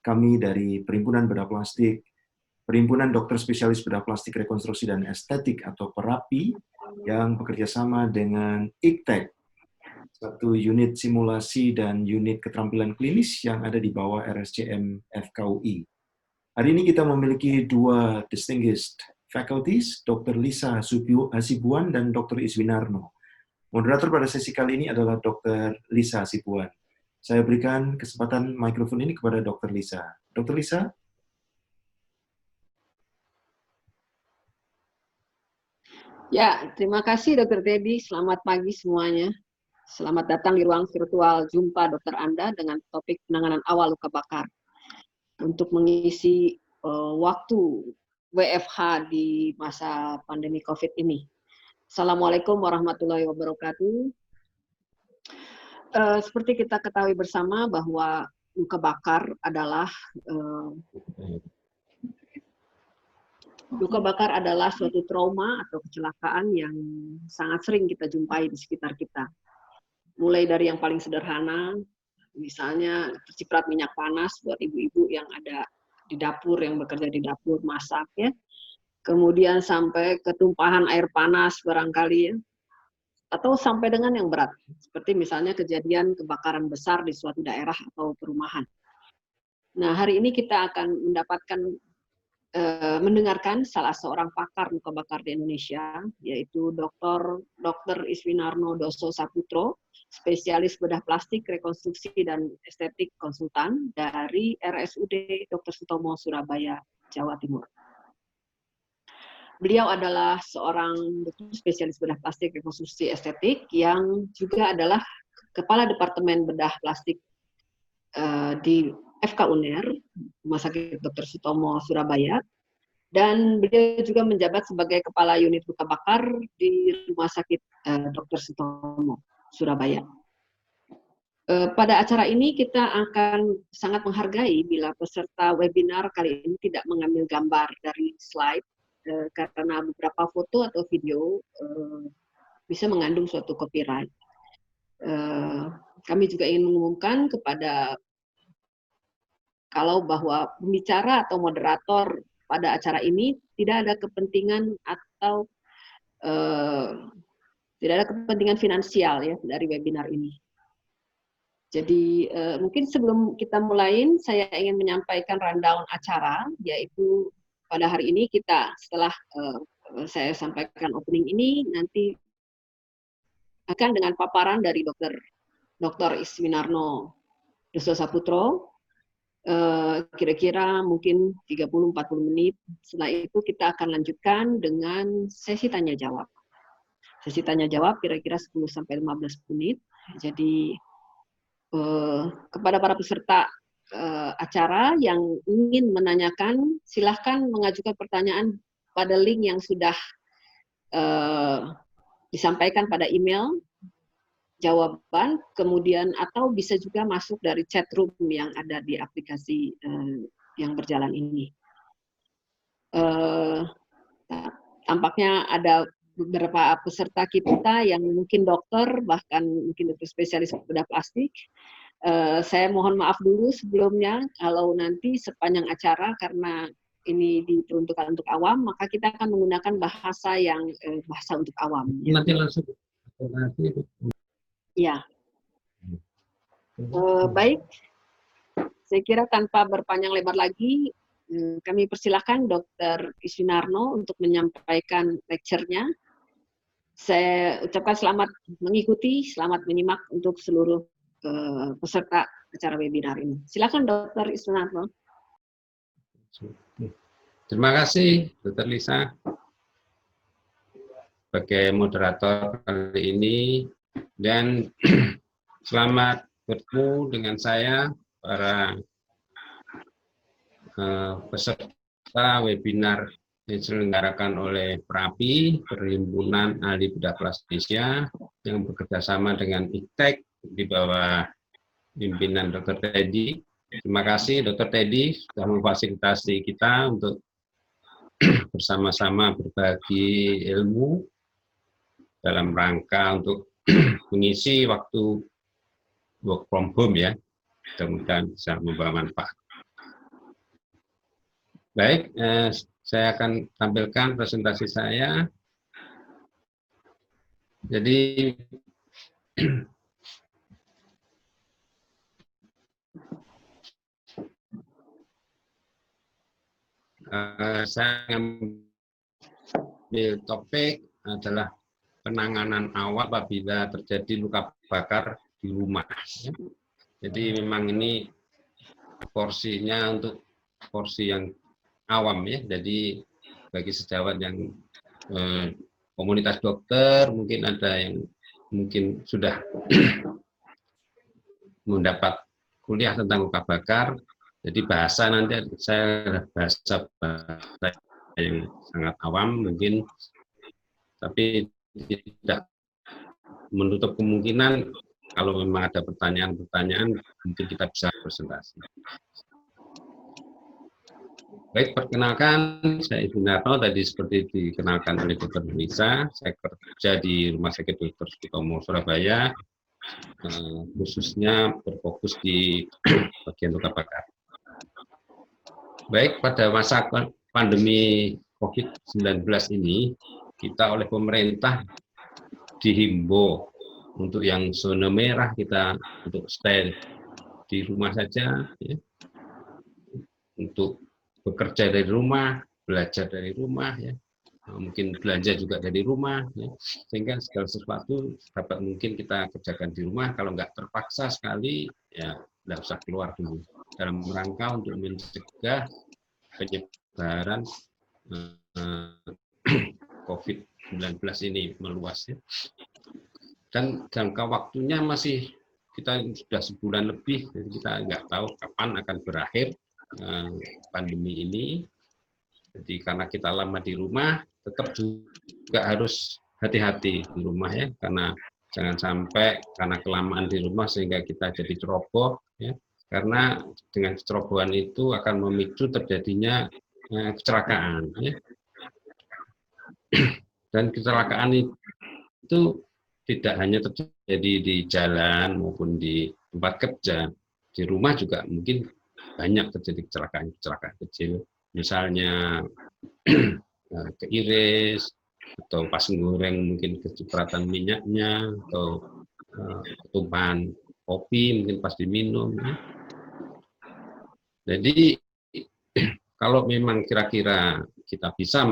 kami dari Perhimpunan Bedah Plastik, Perhimpunan Dokter Spesialis Bedah Plastik Rekonstruksi dan Estetik atau PERAPI yang bekerja sama dengan IKTEK, satu unit simulasi dan unit keterampilan klinis yang ada di bawah RSCM FKUI. Hari ini kita memiliki dua distinguished faculties, Dr. Lisa Hasibuan dan Dr. Iswinarno. Moderator pada sesi kali ini adalah Dr. Lisa Hasibuan. Saya berikan kesempatan mikrofon ini kepada Dr. Lisa. Dr. Lisa? Ya, terima kasih Dr. Teddy. Selamat pagi semuanya. Selamat datang di ruang virtual Jumpa Dokter Anda dengan topik penanganan awal luka bakar. Untuk mengisi waktu WFH di masa pandemi COVID ini. Assalamualaikum warahmatullahi wabarakatuh. Seperti kita ketahui bersama bahwa luka bakar adalah suatu trauma atau kecelakaan yang sangat sering kita jumpai di sekitar kita. Mulai dari yang paling sederhana, misalnya terciprat minyak panas buat ibu-ibu yang ada di dapur, yang bekerja di dapur masak ya. Kemudian sampai ketumpahan air panas barangkali ya. Atau sampai dengan yang berat, seperti misalnya kejadian kebakaran besar di suatu daerah atau perumahan. Nah, hari ini kita akan mendengarkan salah seorang pakar luka bakar di Indonesia, yaitu Dr. Iswinarno Dosso Saputro, spesialis bedah plastik, rekonstruksi, dan estetik konsultan dari RSUD Dr. Sutomo, Surabaya, Jawa Timur. Beliau adalah seorang dokter spesialis bedah plastik, rekonstruksi, estetik yang juga adalah Kepala Departemen Bedah Plastik di FK UNER, Rumah Sakit Dr. Sutomo, Surabaya, dan beliau juga menjabat sebagai Kepala Unit Luka Bakar di Rumah Sakit Dr. Sutomo, Surabaya. Pada acara ini kita akan sangat menghargai bila peserta webinar kali ini tidak mengambil gambar dari slide, karena beberapa foto atau video bisa mengandung suatu copyright. Kami juga ingin mengumumkan bahwa pembicara atau moderator pada acara ini tidak ada kepentingan atau tidak ada kepentingan finansial ya dari webinar ini. Jadi mungkin sebelum kita mulai, saya ingin menyampaikan rundown acara, yaitu pada hari ini kita setelah saya sampaikan opening ini, nanti akan dengan paparan dari Dr. Iswinarno Dosso Saputro, kira-kira mungkin 30-40 menit. Setelah itu kita akan lanjutkan dengan sesi tanya-jawab. Sesi tanya-jawab kira-kira 10-15 menit. Jadi kepada para peserta acara yang ingin menanyakan, silahkan mengajukan pertanyaan pada link yang sudah disampaikan pada email jawaban, kemudian atau bisa juga masuk dari chat room yang ada di aplikasi yang berjalan ini. Tampaknya ada beberapa peserta kita yang mungkin dokter, bahkan mungkin dokter spesialis bedah plastik. Saya mohon maaf dulu sebelumnya kalau nanti sepanjang acara, karena ini diperuntukkan untuk awam, maka kita akan menggunakan bahasa yang bahasa untuk awam. Nanti langsung. Ya. Baik, saya kira tanpa berpanjang lebar lagi, kami persilahkan Dr. Iswinarno untuk menyampaikan lecture-nya. Saya ucapkan selamat mengikuti, selamat menyimak untuk seluruh peserta acara webinar ini. Silakan Dr. Iswinarno. Terima kasih Dr. Lisa sebagai moderator kali ini, dan selamat bertemu dengan saya para peserta webinar yang diselenggarakan oleh PERAPI, Perhimpunan Ahli Bedah Plastik Indonesia, yang bekerja sama dengan IKTEK di bawah pimpinan Dr. Teddy. Terima kasih Dr. Teddy sudah memfasilitasi kita untuk bersama-sama berbagi ilmu dalam rangka untuk mengisi waktu work from home ya. Mudah-mudahan bisa membawa manfaat. Baik, saya akan tampilkan presentasi saya. Jadi saya ambil topik adalah penanganan awal apabila terjadi luka bakar di rumah. Jadi memang ini porsinya untuk porsi yang awam ya. Jadi bagi sejawat yang komunitas dokter mungkin ada yang mungkin sudah mendapat kuliah tentang luka bakar. Jadi bahasa nanti saya bahasa yang sangat awam mungkin, tapi tidak menutup kemungkinan kalau memang ada pertanyaan-pertanyaan mungkin kita bisa presentasi. Baik, perkenalkan saya Sunarno, tadi seperti dikenalkan oleh Dr. Lisa. Saya kerja di Rumah Sakit Dr. Sutomo Surabaya, khususnya berfokus di bagian luka bakar. Baik, pada masa pandemi COVID-19 ini, kita oleh pemerintah dihimbau untuk yang zona merah kita untuk stay di rumah saja, ya. Untuk bekerja dari rumah, belajar dari rumah, ya. Mungkin belanja juga dari rumah, ya. Sehingga segala sesuatu dapat mungkin kita kerjakan di rumah. Kalau nggak terpaksa sekali, ya nggak usah keluar dulu. Dalam rangka untuk mencegah penyebaran COVID-19 ini meluas, ya. Dan jangka waktunya masih kita sudah sebulan lebih, jadi kita nggak tahu kapan akan berakhir pandemi ini. Jadi karena kita lama di rumah, tetap juga harus hati-hati di rumah ya, karena jangan sampai karena kelamaan di rumah sehingga kita jadi ceroboh ya. Karena dengan kecerobohan itu akan memicu terjadinya kecelakaan ya. Dan kecelakaan itu tidak hanya terjadi di jalan maupun di tempat kerja, di rumah juga mungkin banyak terjadi kecelakaan kecil, misalnya keiris atau pas goreng mungkin kecipratan minyaknya atau ketumpahan kopi mungkin pas diminum. Jadi kalau memang kira-kira kita bisa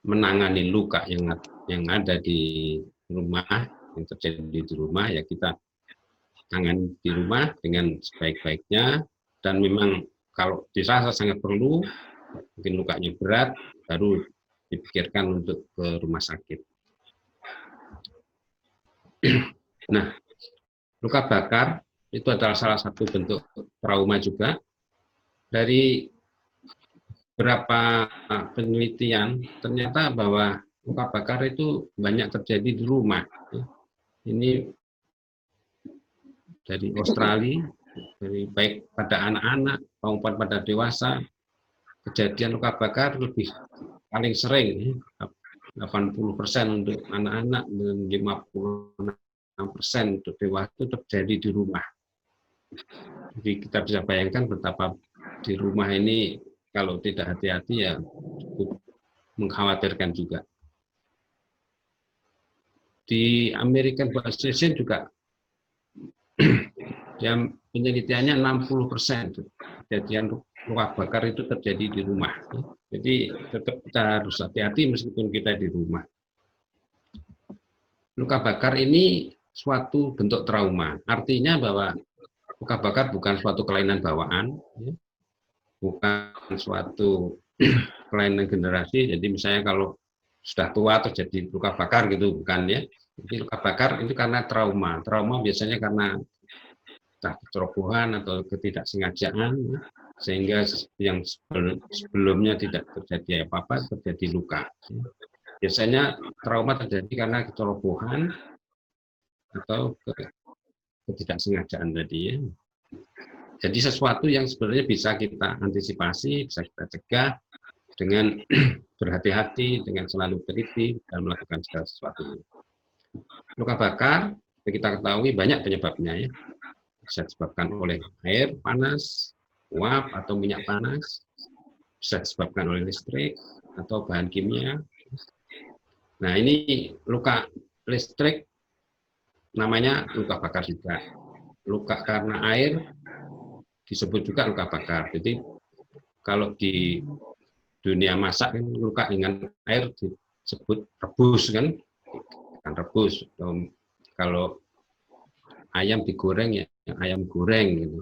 menangani luka yang ada di rumah, yang terjadi di rumah, ya kita tangani di rumah dengan sebaik-baiknya. Dan memang kalau dirasa sangat perlu, mungkin lukanya berat, baru dipikirkan untuk ke rumah sakit. Nah, luka bakar itu adalah salah satu bentuk trauma juga. Dari beberapa penelitian, ternyata bahwa luka bakar itu banyak terjadi di rumah. Ini dari Australia, dari baik pada anak-anak maupun pada dewasa, kejadian luka bakar lebih paling sering 80% untuk anak-anak dan 56% untuk dewasa itu terjadi di rumah. Jadi kita bisa bayangkan betapa di rumah ini kalau tidak hati-hati ya cukup mengkhawatirkan juga. Di American Bar Association juga yang penelitiannya 60% kejadian luka bakar itu terjadi di rumah. Jadi tetap kita harus hati-hati meskipun kita di rumah. Luka bakar ini suatu bentuk trauma. Artinya bahwa luka bakar bukan suatu kelainan bawaan, bukan suatu kelainan generasi. Jadi misalnya kalau sudah tua terjadi luka bakar gitu, bukan ya. Jadi luka bakar itu karena trauma. Trauma biasanya karena kecerobohan atau ketidaksengajaan, sehingga yang sebelumnya tidak terjadi apa-apa terjadi luka. Biasanya trauma terjadi karena kecerobohan atau ketidaksengajaan tadi ya. Jadi sesuatu yang sebenarnya bisa kita antisipasi, bisa kita cegah dengan berhati-hati, dengan selalu teliti dan melakukan segala sesuatu. Luka bakar kita ketahui banyak penyebabnya ya. Bisa disebabkan oleh air panas, uap atau minyak panas, bisa disebabkan oleh listrik atau bahan kimia. Nah, ini luka listrik namanya luka bakar juga. Luka karena air disebut juga luka bakar. Jadi kalau di dunia masak kan luka dengan air disebut rebus kan rebus. Kalau ayam digoreng ya ayam goreng gitu.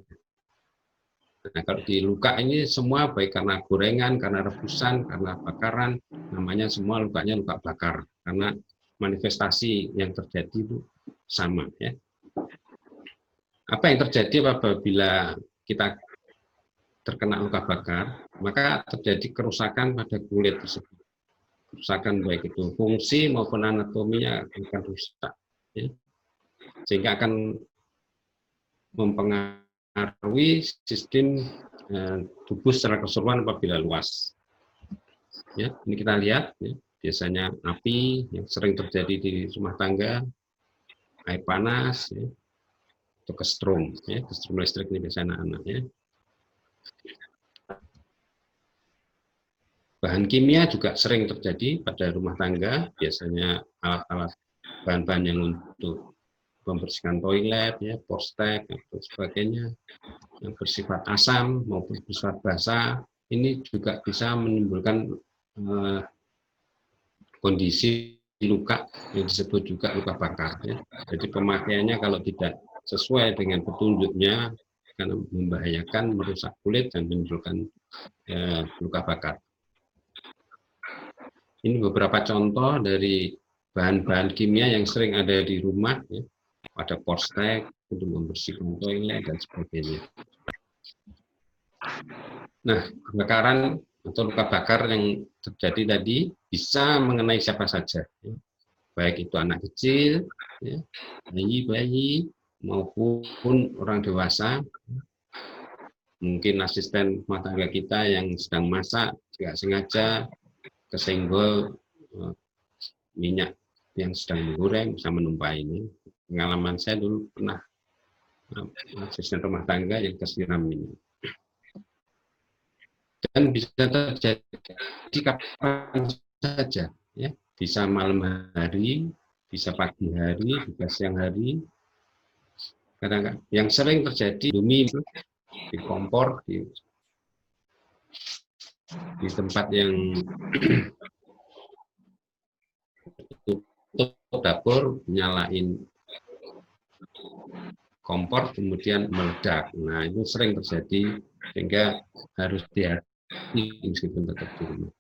Nah, kalau di luka ini semua baik karena gorengan, karena rebusan, karena bakaran, namanya semua lukanya luka bakar karena manifestasi yang terjadi itu sama ya. Apa yang terjadi apabila kita terkena luka bakar, maka terjadi kerusakan pada kulit tersebut. Kerusakan baik itu fungsi maupun anatominya akan rusak, ya. Sehingga akan mempengaruhi sistem tubuh secara keseluruhan apabila luas. Ya, ini kita lihat, ya, biasanya api yang sering terjadi di rumah tangga, air panas, ya, atau kesetrum, ya, kesetrum listrik ini biasanya anak-anak. Ya. Bahan kimia juga sering terjadi pada rumah tangga, biasanya alat-alat bahan-bahan yang untuk membersihkan toilet, ya, porstek, atau sebagainya, yang bersifat asam maupun bersifat basah, ini juga bisa menimbulkan kondisi luka yang disebut juga luka bakar. Ya. Jadi pemakaiannya kalau tidak sesuai dengan petunjuknya, akan membahayakan, merusak kulit, dan menimbulkan luka bakar. Ini beberapa contoh dari bahan-bahan kimia yang sering ada di rumah, ya. Ada porstek untuk membersihkan toilet dan sebagainya. Nah, kebakaran atau luka bakar yang terjadi tadi bisa mengenai siapa saja, ya. Baik itu anak kecil, ya, bayi-bayi maupun orang dewasa. Mungkin asisten rumah tangga kita yang sedang masak tidak sengaja kesenggol minyak yang sedang menggoreng bisa menumpah ini. Pengalaman saya dulu pernah asisten rumah tangga yang kesiram ini. Dan bisa terjadi kapan saja, ya. Bisa malam hari, bisa pagi hari, bisa siang hari. Kadang-kadang yang sering terjadi di kompor, di tempat yang tutup dapur, nyalain kompor kemudian meledak. Nah, itu sering terjadi sehingga harus hati-hati meskipun tetap di rumah.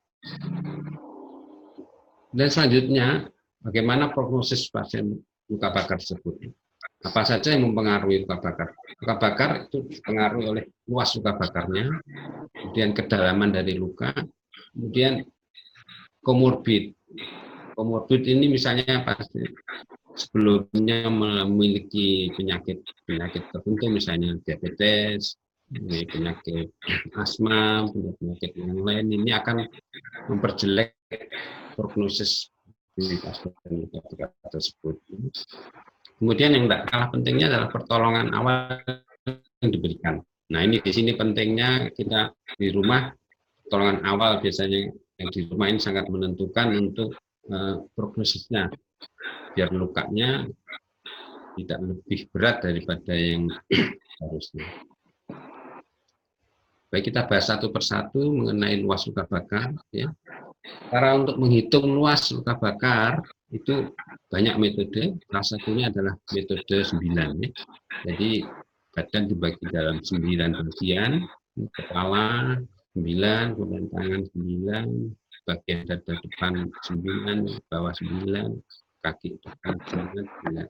Dan selanjutnya, bagaimana prognosis pasien luka bakar tersebut? Apa saja yang mempengaruhi luka bakar? Luka bakar itu dipengaruhi oleh luas luka bakarnya, kemudian kedalaman dari luka, kemudian komorbid. Komorbid ini misalnya pasti sebelumnya memiliki penyakit tertentu, misalnya diabetes, penyakit asma, penyakit yang lain, ini akan memperjelek prognosis di pasien luka bakar tersebut. Kemudian yang tidak kalah pentingnya adalah pertolongan awal yang diberikan. Nah, ini di sini pentingnya kita di rumah, pertolongan awal biasanya yang di rumah ini sangat menentukan untuk prognosisnya, biar lukanya tidak lebih berat daripada yang harusnya. Baik, kita bahas satu persatu mengenai luas luka bakar. Ya. Cara untuk menghitung luas luka bakar itu banyak metode. Salah satunya adalah metode 9. Ya. Jadi badan dibagi dalam 9 bagian, kepala 9, kemudian tangan 9, bagian dada depan 9, bawah 9, kaki depan 9.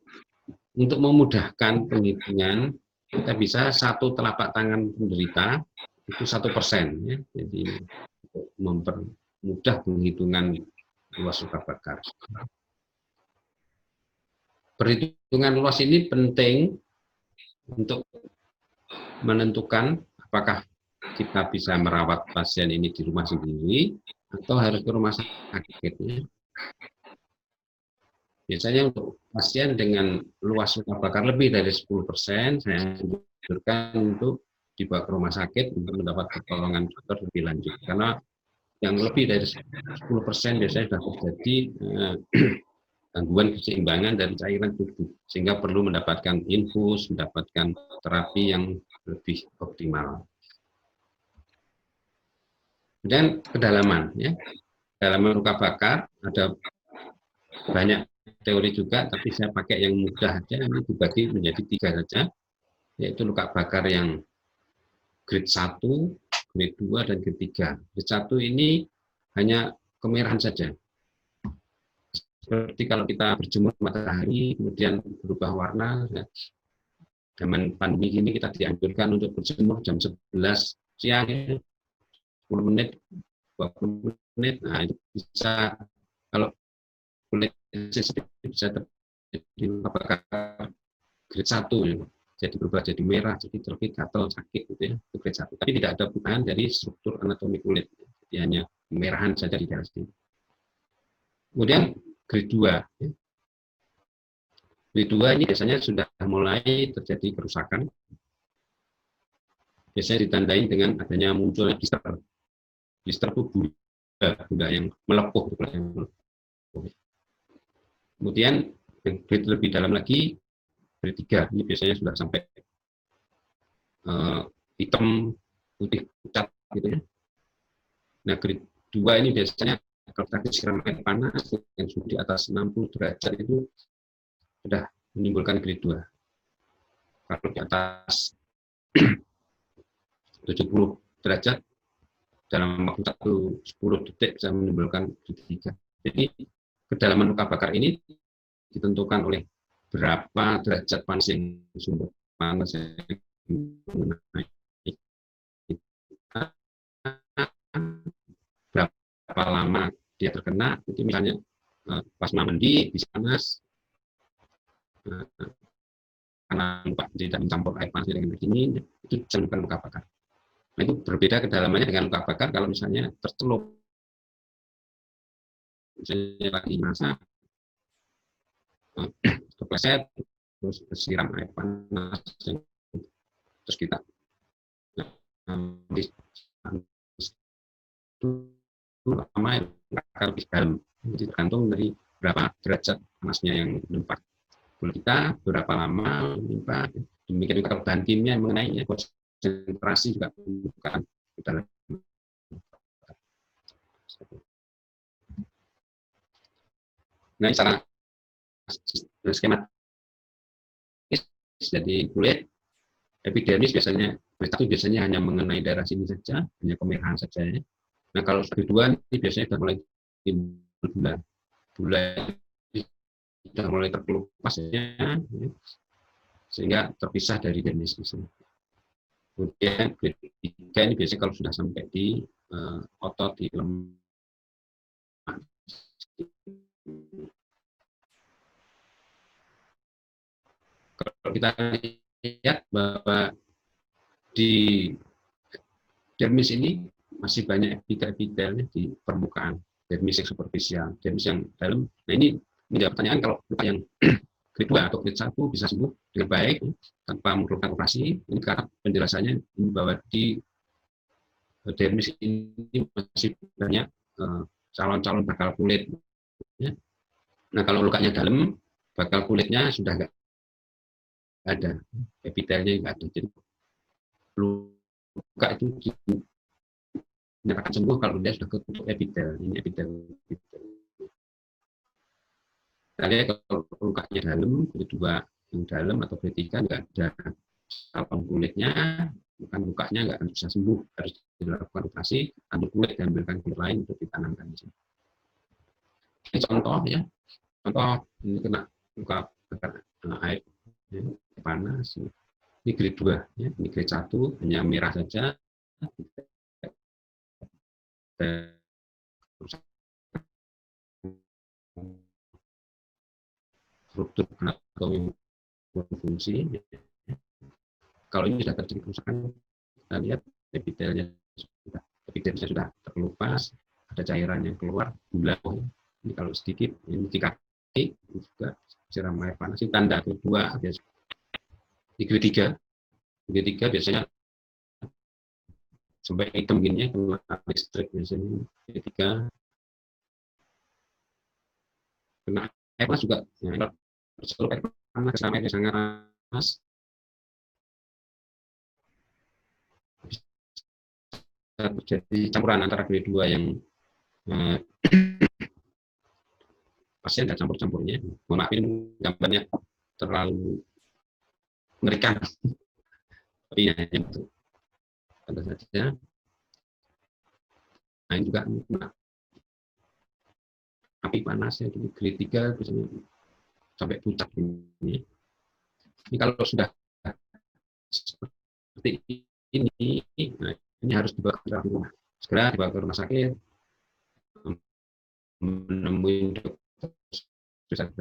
Untuk memudahkan penghitungan, kita bisa satu telapak tangan penderita itu 1%. Ya. Jadi untuk mempermudah penghitungan luas luka bakar. Perhitungan luas ini penting untuk menentukan apakah kita bisa merawat pasien ini di rumah sendiri atau harus ke rumah sakit. Biasanya untuk pasien dengan luas luka bakar lebih dari 10%, saya anjurkan untuk dibawa ke rumah sakit untuk mendapat pertolongan dokter lebih lanjut. Karena yang lebih dari 10% biasanya sudah terjadi gangguan keseimbangan dari cairan tubuh, sehingga perlu mendapatkan infus, mendapatkan terapi yang lebih optimal. Dan kedalaman, ya, kedalaman luka bakar ada banyak teori juga, tapi saya pakai yang mudah aja. Ini dibagi menjadi 3 saja, yaitu luka bakar yang grade 1, grade 2, dan grade 3. Grade 1 ini hanya kemerahan saja. Seperti kalau kita berjemur matahari, kemudian berubah warna. Ya. Zaman pandemi ini kita dianjurkan untuk berjemur jam 11 siang, ya. 10 menit, 20 menit. Nah, itu bisa, kalau kulit sensitif bisa terjadi luka bakar grade 1, ya. Jadi berubah jadi merah, jadi terlebih gatal, sakit gitu ya, itu grade 1. Tapi tidak ada perubahan dari struktur anatomi kulit, jadi hanya kemerahan saja di daerah sini. Kemudian grade 2, ya. Grade 2 ini biasanya sudah mulai terjadi kerusakan, biasanya ditandai dengan adanya munculnya blister. Blister itu bunda yang melepuh. Kemudian grade lebih dalam lagi, grade 3, ini biasanya sudah sampai hitam, putih, pucat gitu ya. Nah, grade 2 ini biasanya kalau tadi siram air panas yang sudah di atas 60 derajat itu sudah menimbulkan grade 2. Kalau di atas 70 derajat dalam waktu 10 detik bisa menimbulkan grade 3. Jadi kedalaman luka bakar ini ditentukan oleh berapa derajat panas yang sumber panas yang mengenai berapa lama dia terkena. Itu misalnya pas mandi bisa panas karena lupa tidak mencampur air panas dengan dingin, itu bisa menyebabkan luka bakar. Nah, itu berbeda kedalamannya dengan luka bakar kalau misalnya tercelup, misalnya lagi masak, kepleset, terus siram air panas, terus kita lama akan lebih dalam. Jadi tergantung dari berapa derajat panasnya yang menimpa kulit kita, berapa lama menimpa. Demikian juga bahan kimia yang mengenai konsentrasi juga bukan dalam. Nah, secara skema jadi kulit epidermis biasanya hanya mengenai daerah sini saja, hanya kemerahan saja. Nah, kalau kedua ini biasanya sudah mulai bulan sudah mulai terkelupasnya, sehingga terpisah dari dermis. Kemudian grade 3 ini biasanya kalau sudah sampai di otot, di lemak. Kalau kita lihat bahwa di dermis ini masih banyak epitel-epitelnya di permukaan, dermis yang superficial, dermis yang dalam. Nah, ini menjawab pertanyaan kalau luka yang grade 2 atau grade 1 bisa sembuh dengan baik tanpa memerlukan operasi. Ini karena penjelasannya bahwa di dermis ini masih banyak calon-calon bakal kulit. Ya. Nah, kalau lukanya dalam, bakal kulitnya sudah nggak ada, epitelnya nggak ada. Jadi luka itu dinyatakan sembuh kalau dia sudah ketutup epitel. Ini epitel. Tadi kalau lukanya dalam, kedua yang dalam atau ketiga nggak ada salpam kulitnya, bukan lukanya nggak akan bisa sembuh, harus dilakukan operasi, ambil kulit diambilkan kulit lain untuk ditanamkan di sini. Ini contoh ya, contoh ini kena luka bakar air ya, panas. Ini grade 2 ya, ini grade 1 hanya merah saja. Struktur anatomi fungsi. Kalau ini sudah terjadi kerusakan, kita lihat epitelnya sudah terkelupas, ada cairan yang keluar, gula. Ini kalau sedikit, ini di kaki juga siram air panas. Ini tanda kedua. Di grade 3 biasanya sampai hitam gini ya, kena listrik biasanya. Ketiga, kena air panas juga. Ya, kalau air panas, sama airnya sangat panas, bisa terjadi campuran antara kedua yang pasien dan campur-campurnya. Mohon maaf, ini gambarnya terlalu mengerikan. Tapi ya, itu ada saja. Nah, ini juga api panas ya, grade 3 biasanya sampai puncak ini. Ini kalau sudah seperti ini, nah, ini harus dibawa ke rumah. Segera dibawa ke rumah sakit, menemui dokter spesialis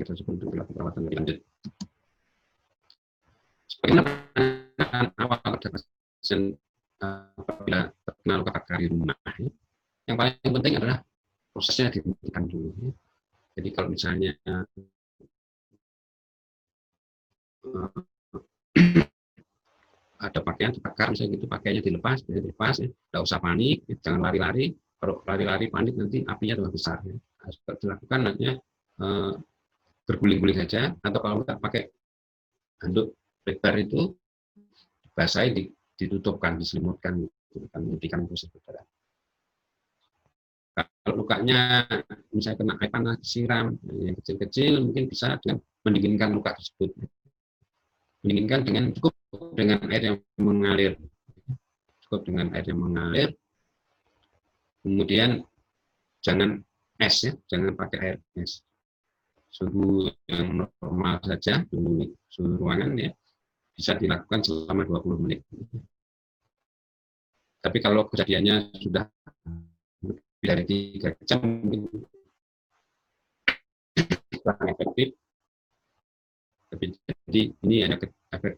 tersebut untuk dilakukan perawatan lebih lanjut. Sebagaimana awal pada pasien apabila terkena luka bakar di rumah, yang paling penting adalah prosesnya dihentikan dulu. Jadi kalau misalnya ada pakaian dibakar, misalnya gitu, pakaiannya dilepas ya, tidak usah panik, jangan lari-lari. Kalau lari-lari panik nanti apinya tambah besar. Ya. Harus dilakukan nantinya berguling-guling saja, atau kalau tidak pakai handuk lebar itu basahi, ditutupkan, diselimutkan, menghentikan proses berdarah. Kalau lukanya misalnya kena air panas, siram, yang kecil-kecil mungkin bisa dengan mendinginkan luka tersebut. Mendinginkan dengan cukup dengan air yang mengalir. Cukup dengan air yang mengalir. Kemudian jangan es ya, jangan pakai air es. Suhu yang normal saja, suhu ruangan ya, bisa dilakukan selama 20 menit. Tapi kalau kejadiannya sudah lebih dari 3 jam, mungkin kurang efektif. Jadi ini ada efek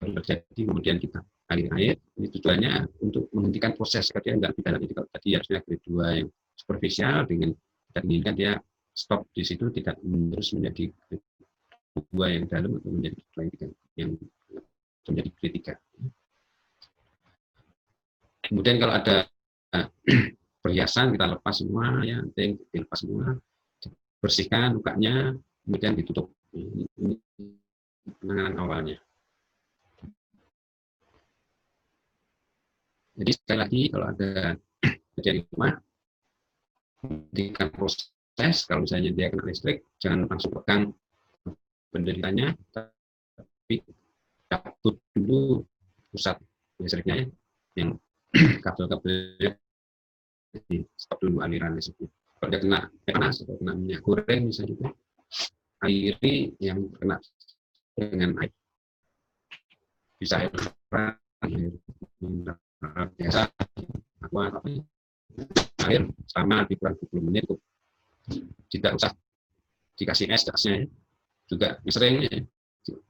terjadi, kemudian kita alir air. Ini tujuannya untuk menghentikan proses kerja yang lebih dalam. Jadi kalau tadi harusnya grade 2 yang superficial, dengan tidak menginginkan dia stop di situ, tidak terus menjadi grade 2 yang dalam atau menjadi yang menjadi grade 3. Kemudian kalau ada perhiasan kita lepas semua, ya, dilepas semua, bersihkan lukanya, kemudian ditutup. Ini penanganan awalnya. Jadi sekali lagi kalau ada kejadian rumah, hentikan proses. Kalau misalnya dia kena listrik, jangan langsung pegang penderitanya, tapi cabut dulu pusat listriknya, yang kabel-kabelnya di stop dulu aliran listriknya. Kalau dia kena panas atau kena minyak goreng misalnya juga, airi yang kena dengan air, bisa air biasa, tapi air selama di kurang 20 menit, tidak usah dikasih es gasnya. Juga sering ya,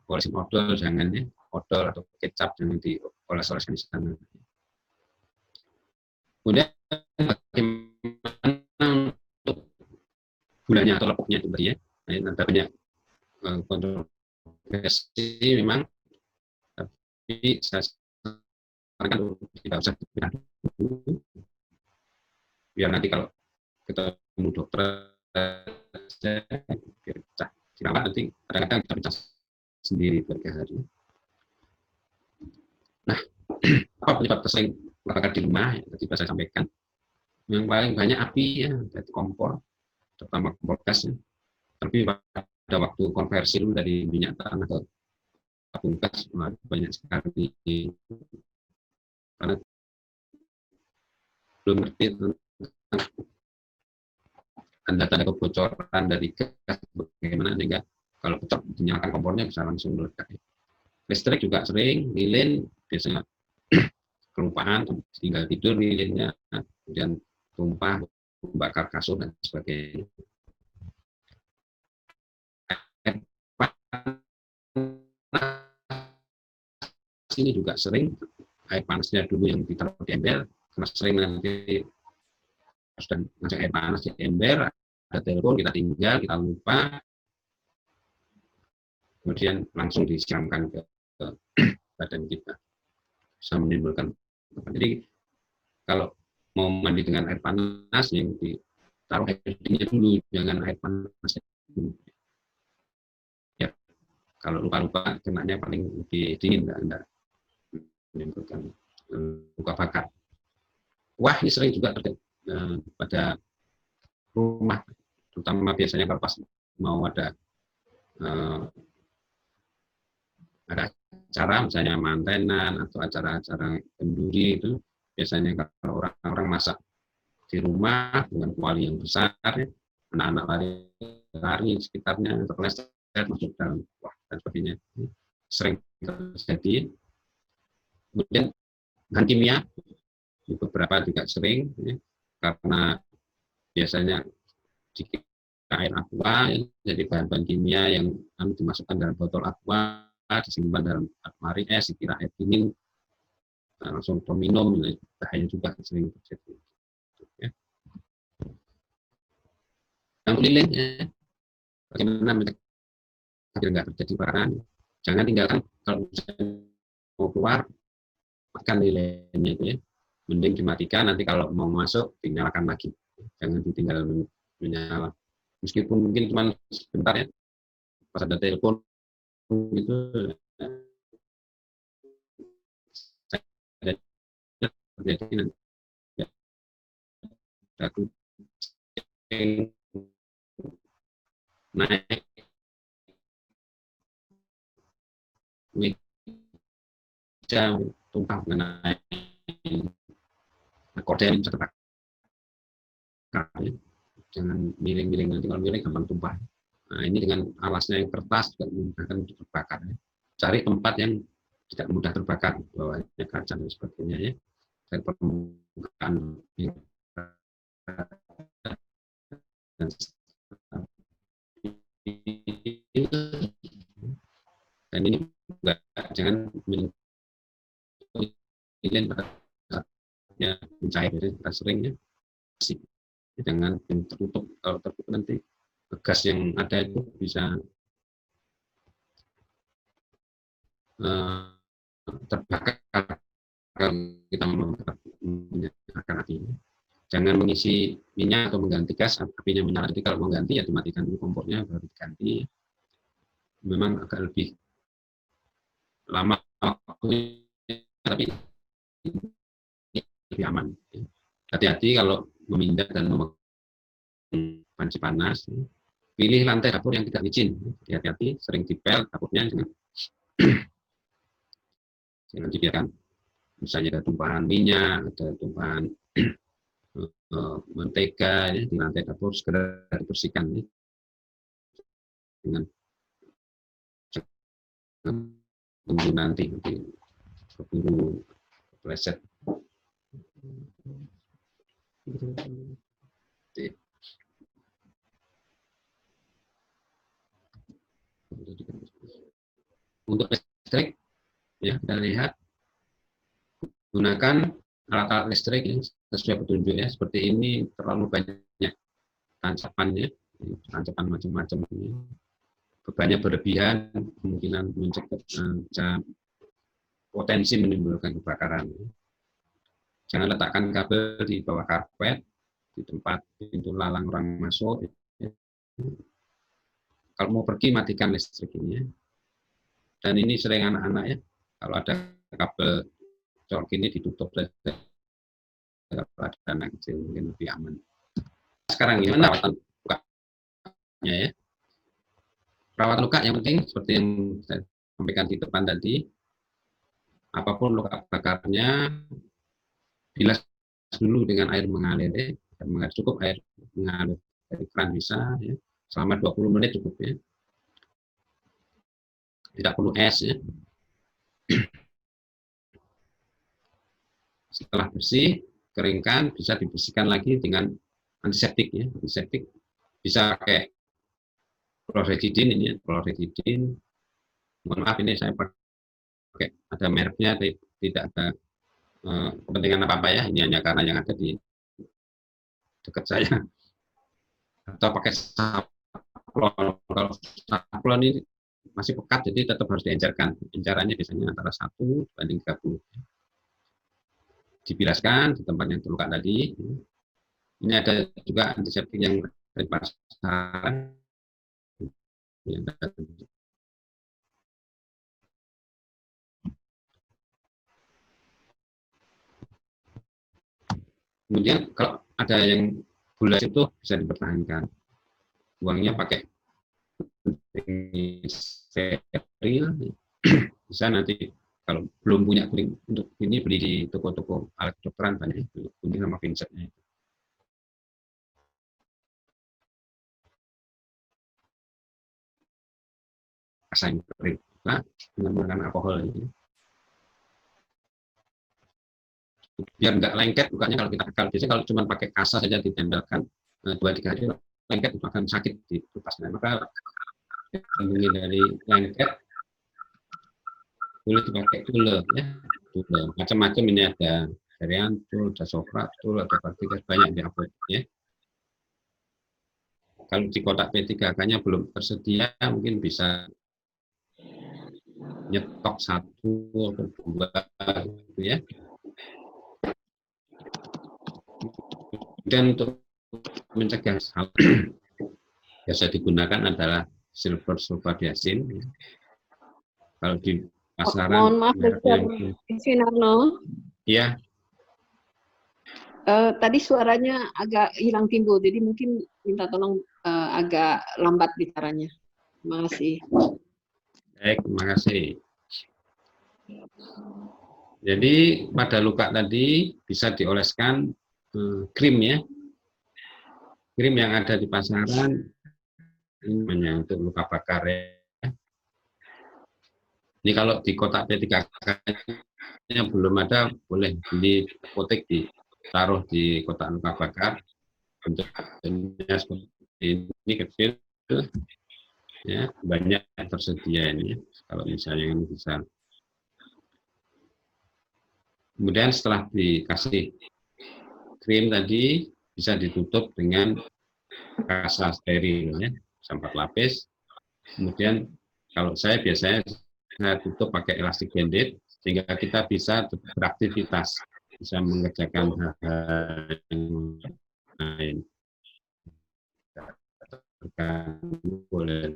olesin odol jangan ya, odol atau kecap jangan dioles-oleskan di sana. Kemudian bagaimana untuk gulanya atau lepuknya itu tadi ya, ada banyak kontroversi memang, tapi saya sarankan tidak usah dipindah dulu, biar nanti kalau ketemu dokter biar pecah dirawat, nanti kadang-kadang kita pecah sendiri berkali-kali. Nah, apa penyebab tersering kebakaran di rumah? Tadi saya sampaikan, yang paling banyak api ya dari kompor, terutama kompor gas ya. Tapi pada waktu konversi dulu dari minyak tanah ke tabung gas, banyak sekali, karena belum ngerti tanda-tanda kebocoran dari gas bagaimana, sehingga kalau pecah dinyalakan kompornya bisa langsung meledak. Listrik juga sering, lilin biasanya kelupaan, tinggal tidur lilinnya, kemudian tumpah, membakar kasur dan sebagainya. Ini juga sering, air panasnya dulu yang ditaruh di ember, karena sering nanti sudah ngajak air panas di ember, ada telepon, kita tinggal, kita lupa, kemudian langsung disiramkan ke badan kita, bisa menimbulkan Jadi kalau mau mandi dengan air panas, yang ditaruh air dinginnya dulu, jangan air panas dulu. Ya, kalau luka-luka kenanya paling lebih dingin, enggak menimbulkan luka bakar. Wah, ini sering juga terjadi pada rumah, terutama biasanya kalau pas mau ada acara misalnya mantenan atau acara-acara kenduri, itu biasanya kalau orang-orang masak di rumah dengan kuali yang besar, anak-anak lari sekitarnya terpeleset masuk dalam wah dan sebagainya, sering terjadi. Kemudian bahan kimia beberapa juga sering, karena biasanya di air aqua, jadi bahan-bahan kimia yang dimasukkan dalam botol aqua, disimpan dalam lemari es, dikira air dingin, langsung minum, bahaya juga sering terjadi. Ya. Yang lilin, bagaimana mencegah agar nggak terjadi kebakaran? Jangan tinggalkan kalau mau keluar makan lilinnya itu ya, mending dimatikan, nanti kalau mau masuk dinyalakan lagi, jangan ditinggal menyala. Meskipun mungkin cuma sebentar ya, pas ada telepon itu terjadi aku naik meja tumpah mengenai korden cetak, jangan miring-miring, nanti kalau miring gampang tumpah. Nah, ini dengan alasnya yang kertas juga memudahkan untuk terbakar. Cari tempat yang tidak mudah terbakar, bawahnya kaca dan sebagainya ya. Dari permukaan dan ini juga jangan lilin pada saatnya mencair, kita seringnya jangan tertutup, kalau tertutup nanti gas yang ada itu bisa terbakar kalau kita menyalakan apinya. Jangan mengisi minyak atau mengganti gas, apinya menyala. Jadi kalau mau ganti ya dimatikan dulu kompornya baru diganti. Memang agak lebih lama waktunya, tapi lebih aman. Hati-hati kalau memindah dan memegang panci panas. Pilih lantai dapur yang tidak licin. Hati-hati, sering dipel dapurnya, jangan dibiarkan. Misalnya ada tumpahan minyak, ada tumpahan mentega ya, di lantai dapur, segera dibersihkan ya. Dengan tunggu nanti keburu pleset. Untuk listrik ya, kita lihat gunakan alat-alat listrik yang sesuai petunjuk ya, seperti ini terlalu banyak tancapannya, tancapan macam-macam ini, bebannya berlebihan, kemungkinan bisa potensi menimbulkan kebakaran. Jangan letakkan kabel di bawah karpet, di tempat pintu lalang orang masuk. Kalau mau pergi matikan listrik ini ya. Dan ini sering anak-anak ya, kalau ada kabel colok ini ditutup saja. Kalau ada anak kecil mungkin lebih aman. Sekarang ini perawatan lukanya ya. Perawatan luka yang penting seperti yang saya sampaikan di depan tadi. Apapun luka bakarnya, bilas dulu dengan air mengalir ya. Cukup air mengalir dari keran bisa ya. Selama 20 menit cukup ya. Tidak perlu es ya. Setelah bersih, keringkan, bisa dibersihkan lagi dengan antiseptik ya. Antiseptik bisa pakai kloretidin ini, kloretidin. Mohon maaf ini saya pakai ada mereknya, tidak ada kepentingan apa-apa ya. Ini hanya karena yang ada di dekat saya. Atau pakai saplon. Kalau saplon ini masih pekat, jadi tetap harus diencerkan. Encarannya biasanya antara 1 banding 30. dibilaskan di tempat yang terluka tadi. Ini ada juga antiseptik yang dari pasaran. Kemudian kalau ada yang gula itu bisa dipertahankan. Buangnya pakai steril. Bisa nanti kalau belum punya gunting untuk ini beli di toko-toko alat kedokteran banyak gunting sama pinsetnya. Rasain kering. Nah, dengan menggunakan alkohol ini. Biar nggak lengket lukanya kalau biasanya kalau cuma pakai kasa saja ditempelkan 2-3 hari lengket itu akan sakit di lupasnya. Maka dari lengket boleh dipakai tule ya. Tule. Macam-macam ini ada Seriantul, Dasofratul, ada Partikas banyak di apotek ya. Kalau di kotak P3K-nya belum tersedia mungkin bisa nyetok 1 atau 2 gitu ya. Dan untuk mencegah hal biasa digunakan adalah silver sulfadiazin. Kalau di pasaran, mohon maaf Dr. Vinarno. Iya. Tadi suaranya agak hilang timbul, jadi mungkin minta tolong agak lambat bicaranya. Terima kasih. Baik, terima kasih. Jadi pada luka tadi bisa dioleskan krim ya. Krim yang ada di pasaran ini hanya untuk luka bakar ya. Ini kalau di kotak P3K-nya belum ada, boleh beli apotek ditaruh di kotak luka bakar. Bentuknya seperti ini kecil, ya banyak tersedia ini. Kalau misalnya ini bisa. Kemudian setelah dikasih krim tadi bisa ditutup dengan kasa steril ya, 4 lapis. Kemudian kalau saya biasanya tutup pakai elastik bandit sehingga kita bisa beraktivitas, bisa mengerjakan hal-hal yang lain. Boleh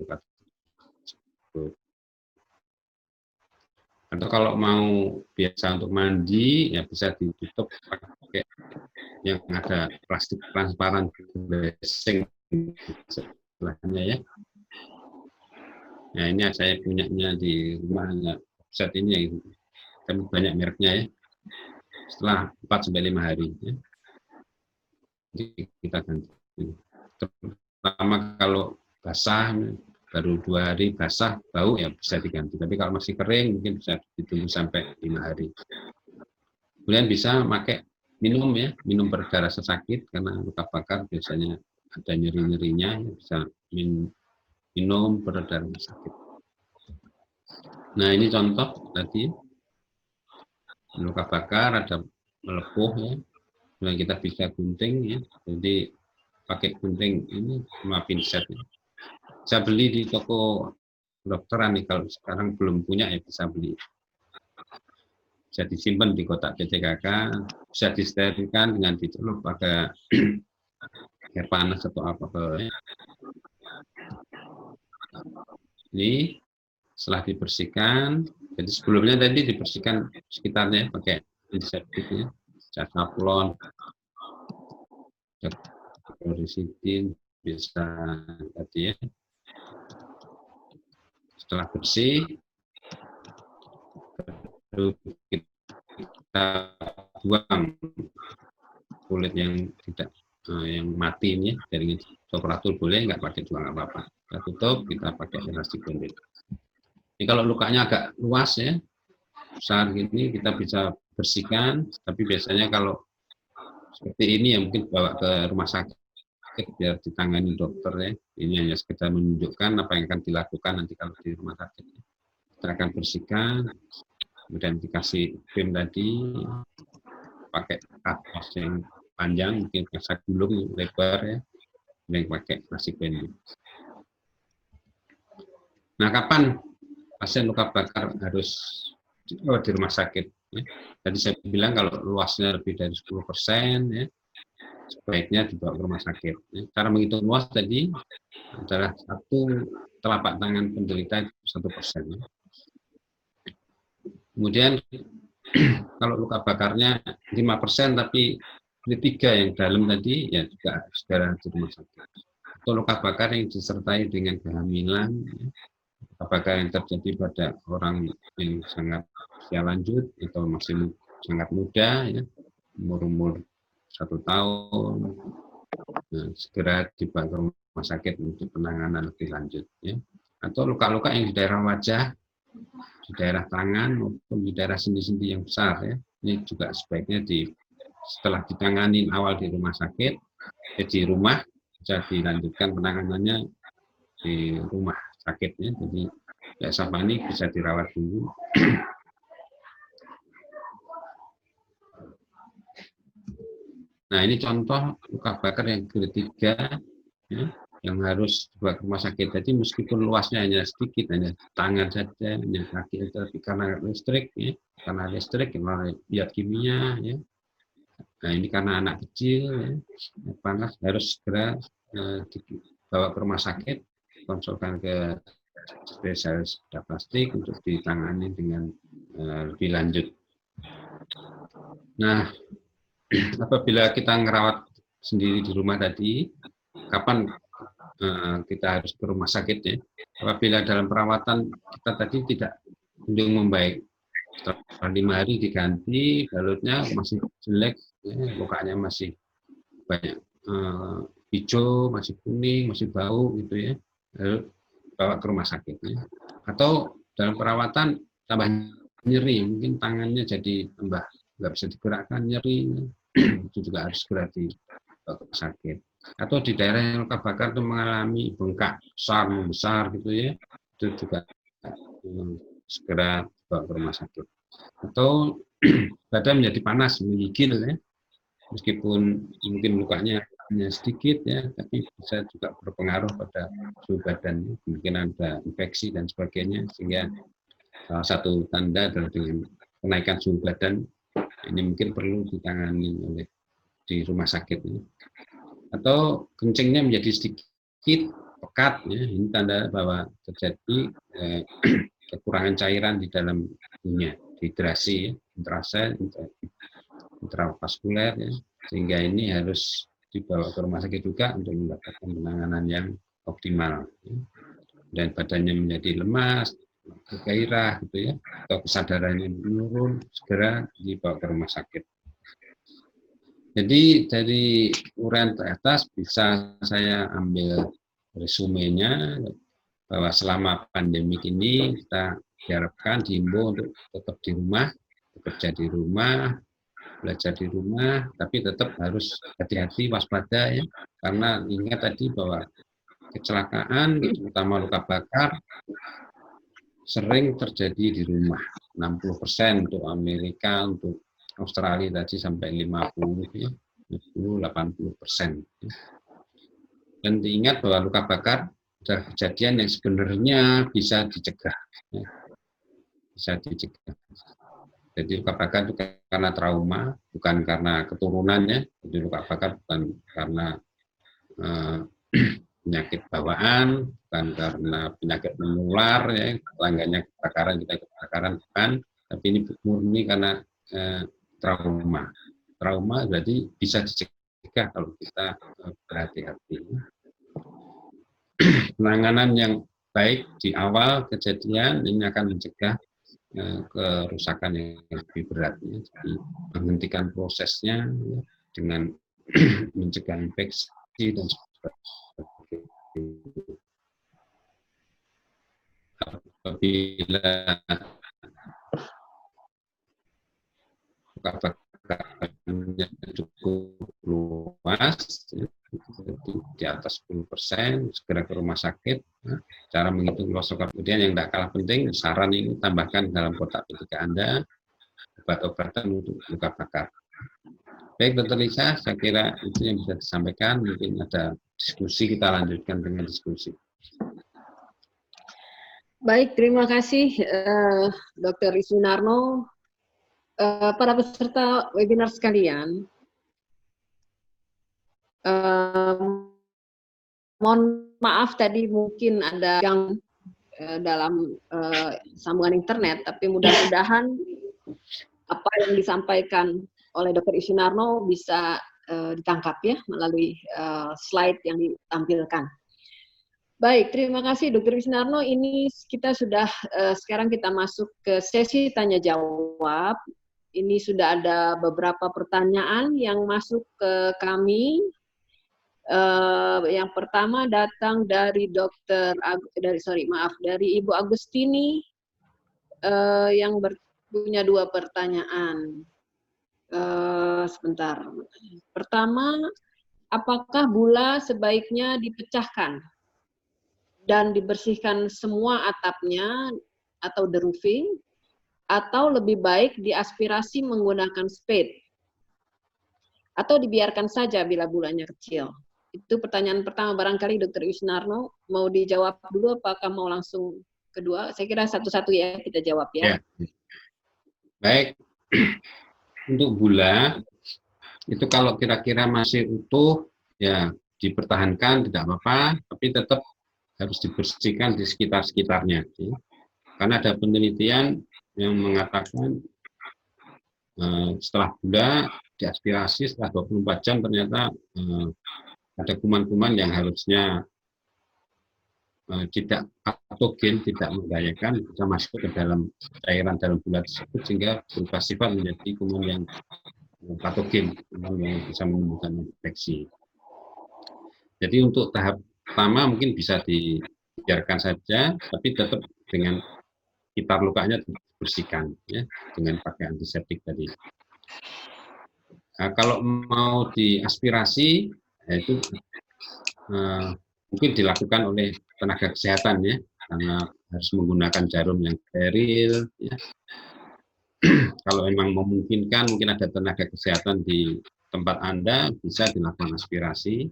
atau kalau mau biasa untuk mandi ya bisa ditutup pakai yang ada plastik transparan dressing sebelahnya ya. Nah ini saya punyanya di rumah set ini kan banyak mereknya ya. Setelah 4-5 hari ya. Jadi kita ganti. Terutama kalau basah baru 2 hari basah bau ya bisa diganti. Tapi kalau masih kering mungkin bisa ditunggu sampai 5 hari. Kemudian bisa pakai minum ya, minum pereda rasa sakit karena luka bakar biasanya ada nyeri-nyerinya bisa minum pereda rasa sakit. Nah ini contoh tadi luka bakar ada melepuh ya, kemudian kita bisa gunting ya, jadi pakai gunting ini sama pinset ya. Bisa beli di toko dokteran nih kalau sekarang belum punya ya bisa beli. Bisa disimpan di kotak P3K, bisa disterilkan dengan dicelup pakai air panas atau apa ya. Ini setelah dibersihkan, jadi sebelumnya tadi dibersihkan sekitarnya pakai antiseptik ya, cat safflon, chlorhexidin bisa tadi ya. Setelah bersih, kita buang kulit yang tidak yang mati ini jaringan sopratul boleh, nggak pakai juga nggak apa-apa. Kita tutup, kita pakai elastik bandit. Ini kalau lukanya agak luas ya, besar gini kita bisa bersihkan, tapi biasanya kalau seperti ini ya mungkin bawa ke rumah sakit biar ditangani dokter ya. Ini hanya sekedar menunjukkan apa yang akan dilakukan nanti kalau di rumah sakit. Kita akan bersihkan, kemudian dikasih krim tadi, pakai kapas yang panjang, mungkin kasa gulung lebar ya, dan pakai elastik bandit. Nah, kapan pasien luka bakar harus di rumah sakit? Ya. Tadi saya bilang kalau luasnya lebih dari 10%, ya, sebaiknya dibawa ke rumah sakit. Ya. Cara menghitung luas tadi adalah satu telapak tangan penderita 1%. Ya. Kemudian kalau luka bakarnya 5%, tapi ketiga yang dalam tadi, ya juga segera di rumah sakit. Atau luka bakar yang disertai dengan kehamilan, ya, luka bakar yang terjadi pada orang yang sangat usia lanjut atau masih sangat muda, ya, umur 1 tahun, nah, segera dibawa ke rumah sakit untuk penanganan lebih lanjut. Ya. Atau luka-luka yang di daerah wajah, di daerah tangan maupun di daerah sendi-sendi yang besar, ya. Ini juga sebaiknya setelah ditangani awal di rumah sakit, di rumah bisa dilanjutkan penanganannya di rumah sakit, ya. Jadi biasa panik bisa dirawat dulu. Nah, ini contoh luka bakar yang ketiga, ya, yang harus dibawa ke rumah sakit. Jadi meskipun luasnya hanya sedikit, hanya tangan saja, hanya kaki saja, tapi karena listrik, ya, karena biat kimia, ya. Nah, ini karena anak kecil, ya, panas, harus segera dibawa ke rumah sakit, konsulkan ke spesialis bedah plastik untuk ditangani dengan lebih lanjut. Nah, apabila kita ngerawat sendiri di rumah tadi, kapan kita harus ke rumah sakit, ya? Apabila dalam perawatan kita tadi tidak kunjung membaik, setelah 5 hari diganti, balutnya masih jelek, ya, lukanya masih banyak hijau, masih kuning, masih bau gitu, ya, lalu bawa ke rumah sakit, ya. Atau dalam perawatan tambah nyeri, mungkin tangannya jadi tambah nggak bisa digerakkan, nyeri, itu juga harus segera dibawa ke rumah sakit. Atau di daerah yang luka bakar itu mengalami bengkak besar gitu, ya, itu juga segera dibawa ke rumah sakit. Atau badan menjadi panas, menggigil, ya, meskipun mungkin lukanya hanya sedikit, ya, tapi bisa juga berpengaruh pada suhu badan, mungkin ada infeksi dan sebagainya, sehingga salah satu tanda adalah dengan kenaikan suhu badan. Ini mungkin perlu ditangani di rumah sakit, ya. Atau kencingnya menjadi sedikit pekat, ya, ini tanda bahwa terjadi kekurangan cairan di dalam tubuhnya, dehidrasi, ya, intrasel, intravaskuler, ya, sehingga ini harus dibawa ke rumah sakit juga untuk mendapatkan penanganan yang optimal, ya. Dan badannya menjadi lemas, bergairah gitu, ya, atau kesadarannya menurun, segera dibawa ke rumah sakit. Jadi dari uraian atas bisa saya ambil resumenya bahwa selama pandemi ini kita diharapkan dihimbau untuk tetap di rumah, bekerja di rumah, belajar di rumah, tapi tetap harus hati-hati, waspada, ya, karena ingat tadi bahwa kecelakaan, terutama luka bakar, sering terjadi di rumah. 60% untuk Amerika, untuk Australia tadi sampai 50, ya, 80%. Dan diingat bahwa luka bakar adalah kejadian yang sebenarnya bisa dicegah, ya. Bisa dicegah. Jadi luka bakar itu karena trauma, bukan karena keturunannya. Jadi luka bakar bukan karena penyakit bawaan, bukan karena penyakit menular, ya, langganya kebakaran, kita kebakaran, bukan, tapi ini murni karena trauma. Trauma berarti bisa dicegah kalau kita berhati-hati. Penanganan yang baik di awal kejadian ini akan mencegah kerusakan yang lebih berat, ya. Jadi menghentikan prosesnya, ya, dengan mencegah infeksi dan sebagainya. Apabila luka bakarnya cukup luas, ya, di atas 10%, segera ke rumah sakit. Nah, cara menghitung luas luka. Kemudian yang tidak kalah penting, saran ini tambahkan dalam kotak P3 Anda obat-obatan untuk luka bakar. Baik, Dr. Lisa, saya kira itu yang bisa disampaikan. Mungkin ada diskusi, kita lanjutkan dengan diskusi. Baik, terima kasih Dr. Sunarno Para peserta webinar sekalian, mohon maaf tadi mungkin ada yang dalam sambungan internet, tapi mudah-mudahan apa yang disampaikan oleh Dr. Isunarno bisa ditangkap ya melalui slide yang ditampilkan. Baik, terima kasih Dr. Isunarno. Ini kita sudah sekarang kita masuk ke sesi tanya jawab. Ini sudah ada beberapa pertanyaan yang masuk ke kami. Yang pertama datang dari dari Ibu Agustini yang punya 2 pertanyaan. Sebentar. Pertama, apakah gula sebaiknya dipecahkan dan dibersihkan semua atapnya atau the roofing, atau lebih baik diaspirasi menggunakan spade, atau dibiarkan saja bila gulanya kecil? Itu pertanyaan pertama. Barangkali Dr. Isunarno mau dijawab dulu, apakah mau langsung kedua? Saya kira satu-satu ya kita jawab ya. Baik, untuk gula itu kalau kira-kira masih utuh ya dipertahankan tidak apa-apa, tapi tetap harus dibersihkan di sekitar-sekitarnya. Karena ada penelitian yang mengatakan setelah gula diaspirasi setelah 24 jam ternyata ada kuman-kuman yang harusnya tidak patogen, tidak membahayakan, bisa masuk ke dalam cairan dalam gula tersebut sehingga berubah sifat menjadi kuman yang patogen, yang bisa menimbulkan infeksi. Jadi untuk tahap pertama mungkin bisa dibiarkan saja, tapi tetap dengan sekitar lukanya dibersihkan ya dengan pakai antiseptik tadi. Nah, kalau mau diaspirasi, itu mungkin dilakukan oleh tenaga kesehatan ya, karena harus menggunakan jarum yang steril. Ya. Kalau memang memungkinkan, mungkin ada tenaga kesehatan di tempat Anda bisa dilakukan aspirasi.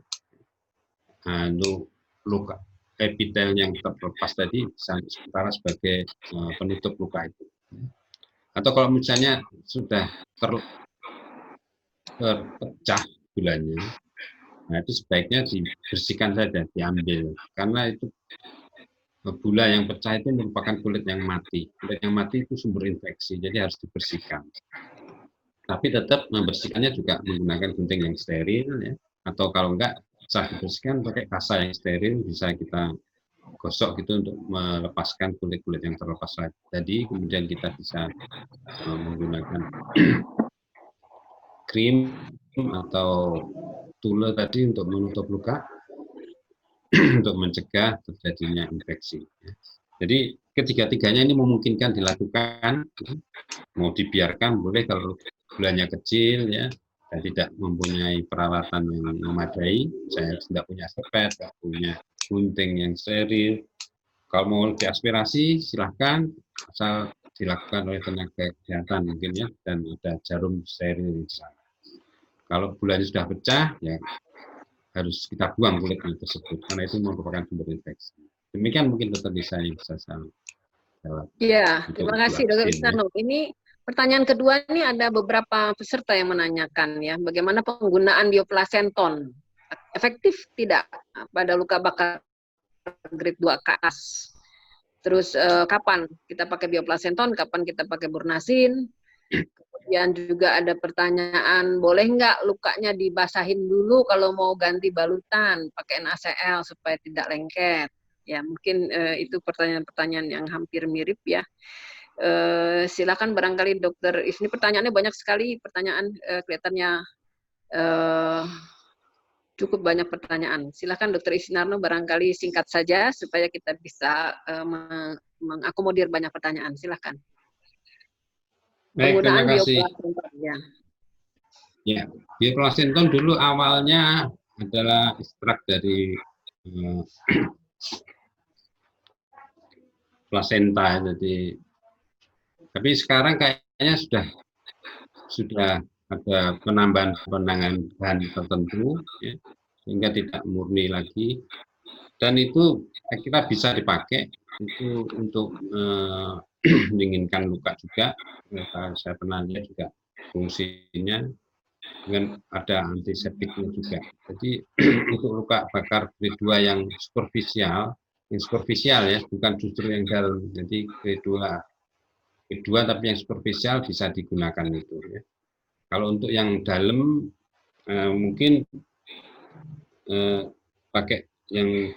Untuk luka epitel yang terlepas tadi sementara sebagai penutup luka itu. Atau kalau misalnya sudah terpecah gulanya, nah itu sebaiknya dibersihkan saja, diambil, karena itu gula yang pecah itu merupakan kulit yang mati. Kulit yang mati itu sumber infeksi, jadi harus dibersihkan. Tapi tetap membersihkannya juga menggunakan gunting yang steril, ya. Atau kalau enggak bisa dibersihkan pakai kasa yang steril, bisa kita gosok gitu untuk melepaskan kulit-kulit yang terlepas tadi. Kemudian kita bisa menggunakan krim atau tule tadi untuk menutup luka untuk mencegah terjadinya infeksi. Jadi ketiga-tiganya ini memungkinkan dilakukan, mau dibiarkan boleh kalau gulanya kecil ya, dan tidak mempunyai peralatan yang memadai, saya tidak punya sepet, tidak punya gunting yang steril. Kalau mau diaspirasi silahkan, asal dilakukan oleh tenaga kesehatan mungkin ya, dan ada jarum steril di sana. Kalau gulanya sudah pecah ya harus kita buang kulitnya tersebut karena itu merupakan sumber infeksi. Demikian mungkin Dr. Lisa yang bisa saya jawab. Iya, terima kasih Dr. Isunarno. Ini pertanyaan kedua ini ada beberapa peserta yang menanyakan ya, bagaimana penggunaan bioplasenton? Efektif tidak pada luka bakar grade 2 ke atas? Terus kapan kita pakai bioplasenton, kapan kita pakai burnasin? Kemudian juga ada pertanyaan, boleh nggak lukanya dibasahin dulu kalau mau ganti balutan, pakai NaCl supaya tidak lengket? Ya, mungkin itu pertanyaan-pertanyaan yang hampir mirip ya. Silakan barangkali dokter, ini pertanyaannya banyak sekali, pertanyaan kelihatannya cukup banyak pertanyaan. Silakan Dr. Isunarno barangkali singkat saja supaya kita bisa mengakomodir banyak pertanyaan. Silakan. Baik, terima kasih. Ya. Ya, bioplasenton dulu awalnya adalah ekstrak dari plasenta, jadi tapi sekarang kayaknya sudah ada penambahan bahan tertentu ya, sehingga tidak murni lagi, dan itu saya kira bisa dipakai itu untuk menginginkan luka juga. Saya pernah lihat juga fungsinya dengan ada antiseptiknya juga. Jadi untuk luka bakar grade 2 yang superficial ya, bukan justru yang dalam. Jadi grade 2 tapi yang superficial bisa digunakan itu ya. Kalau untuk yang dalam mungkin pakai yang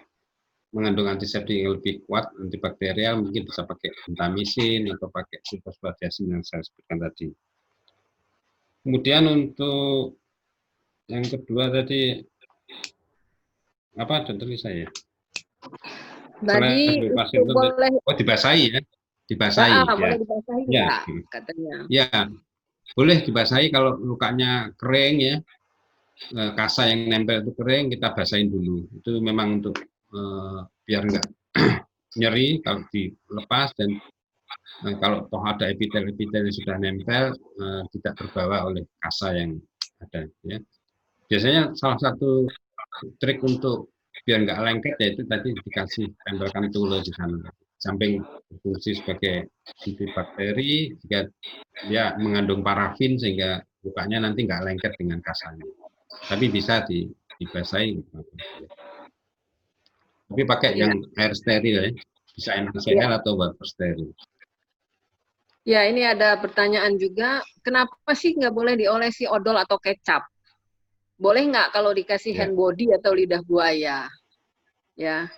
mengandung antiseptik yang lebih kuat, antibakterial, mungkin bisa pakai gentamisin atau pakai sulfosbadiasin yang saya sebutkan tadi. Kemudian untuk yang kedua tadi apa dokter saya? Tadi itu boleh dibasahi ya, dibasahi ya. Boleh dibasahi ya, katanya. Ya, boleh dibasahi kalau lukanya kering ya, kasa yang nempel itu kering, kita basahin dulu. Itu memang untuk biar enggak nyeri kalau dilepas, dan kalau toh ada epitel-epitel yang sudah nempel tidak terbawa oleh kasa yang ada ya. Biasanya salah satu trik untuk biar nggak lengket yaitu tadi dikasih tempelkan tule di sana, samping berfungsi sebagai antibakteri jika dia mengandung parafin sehingga lukanya nanti nggak lengket dengan kasanya, tapi bisa dibasahi. Tapi pakai yang air steril ya, bisa NaCl atau water steril. Ya, ini ada pertanyaan juga, kenapa sih nggak boleh diolesi odol atau kecap? Boleh nggak kalau dikasih hand body atau lidah buaya? Ya,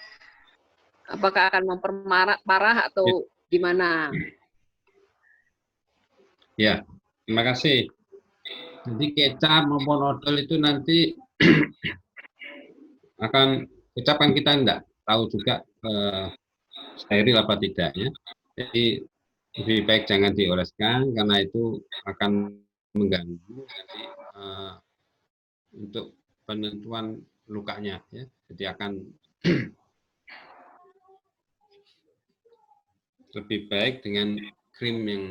apakah akan memperparah atau gimana? Ya, terima kasih. Jadi kecap maupun odol itu nanti kecap kan kita enggak tahu juga steril apa tidak ya. Jadi lebih baik jangan dioleskan karena itu akan mengganggu nanti untuk penentuan lukanya ya. Jadi akan lebih baik dengan krim yang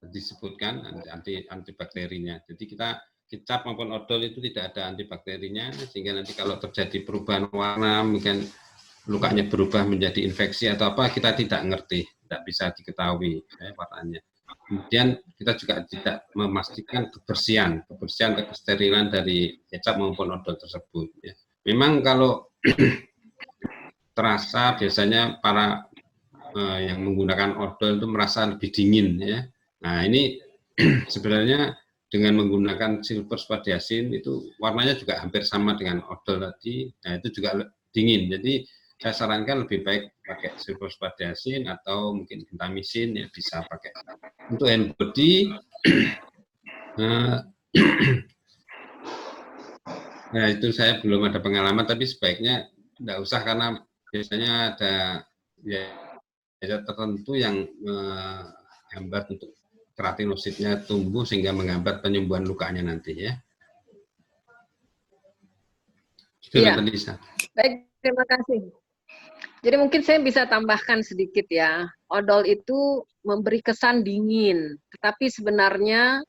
disebutkan antibakterinya. Jadi kita kecap maupun odol itu tidak ada antibakterinya, sehingga nanti kalau terjadi perubahan warna, mungkin lukanya berubah menjadi infeksi atau apa, kita tidak ngerti, tidak bisa diketahui warnanya. Kemudian kita juga tidak memastikan kebersihan atau kesterilan dari kecap maupun odol tersebut. Ya. Memang kalau terasa biasanya para yang menggunakan odol itu merasa lebih dingin ya. Nah ini sebenarnya dengan menggunakan sulfosbadiasin itu warnanya juga hampir sama dengan odol tadi. Nah itu juga dingin. Jadi saya sarankan lebih baik pakai sulfosbadiasin atau mungkin gentamisin ya, bisa pakai. Untuk hand body nah itu saya belum ada pengalaman, tapi sebaiknya tidak usah karena biasanya ada ya tertentu yang menghambat untuk keratinositnya tumbuh sehingga menghambat penyembuhan lukanya nanti ya. Iya. Baik, terima kasih. Jadi mungkin saya bisa tambahkan sedikit ya. Odol itu memberi kesan dingin, tetapi sebenarnya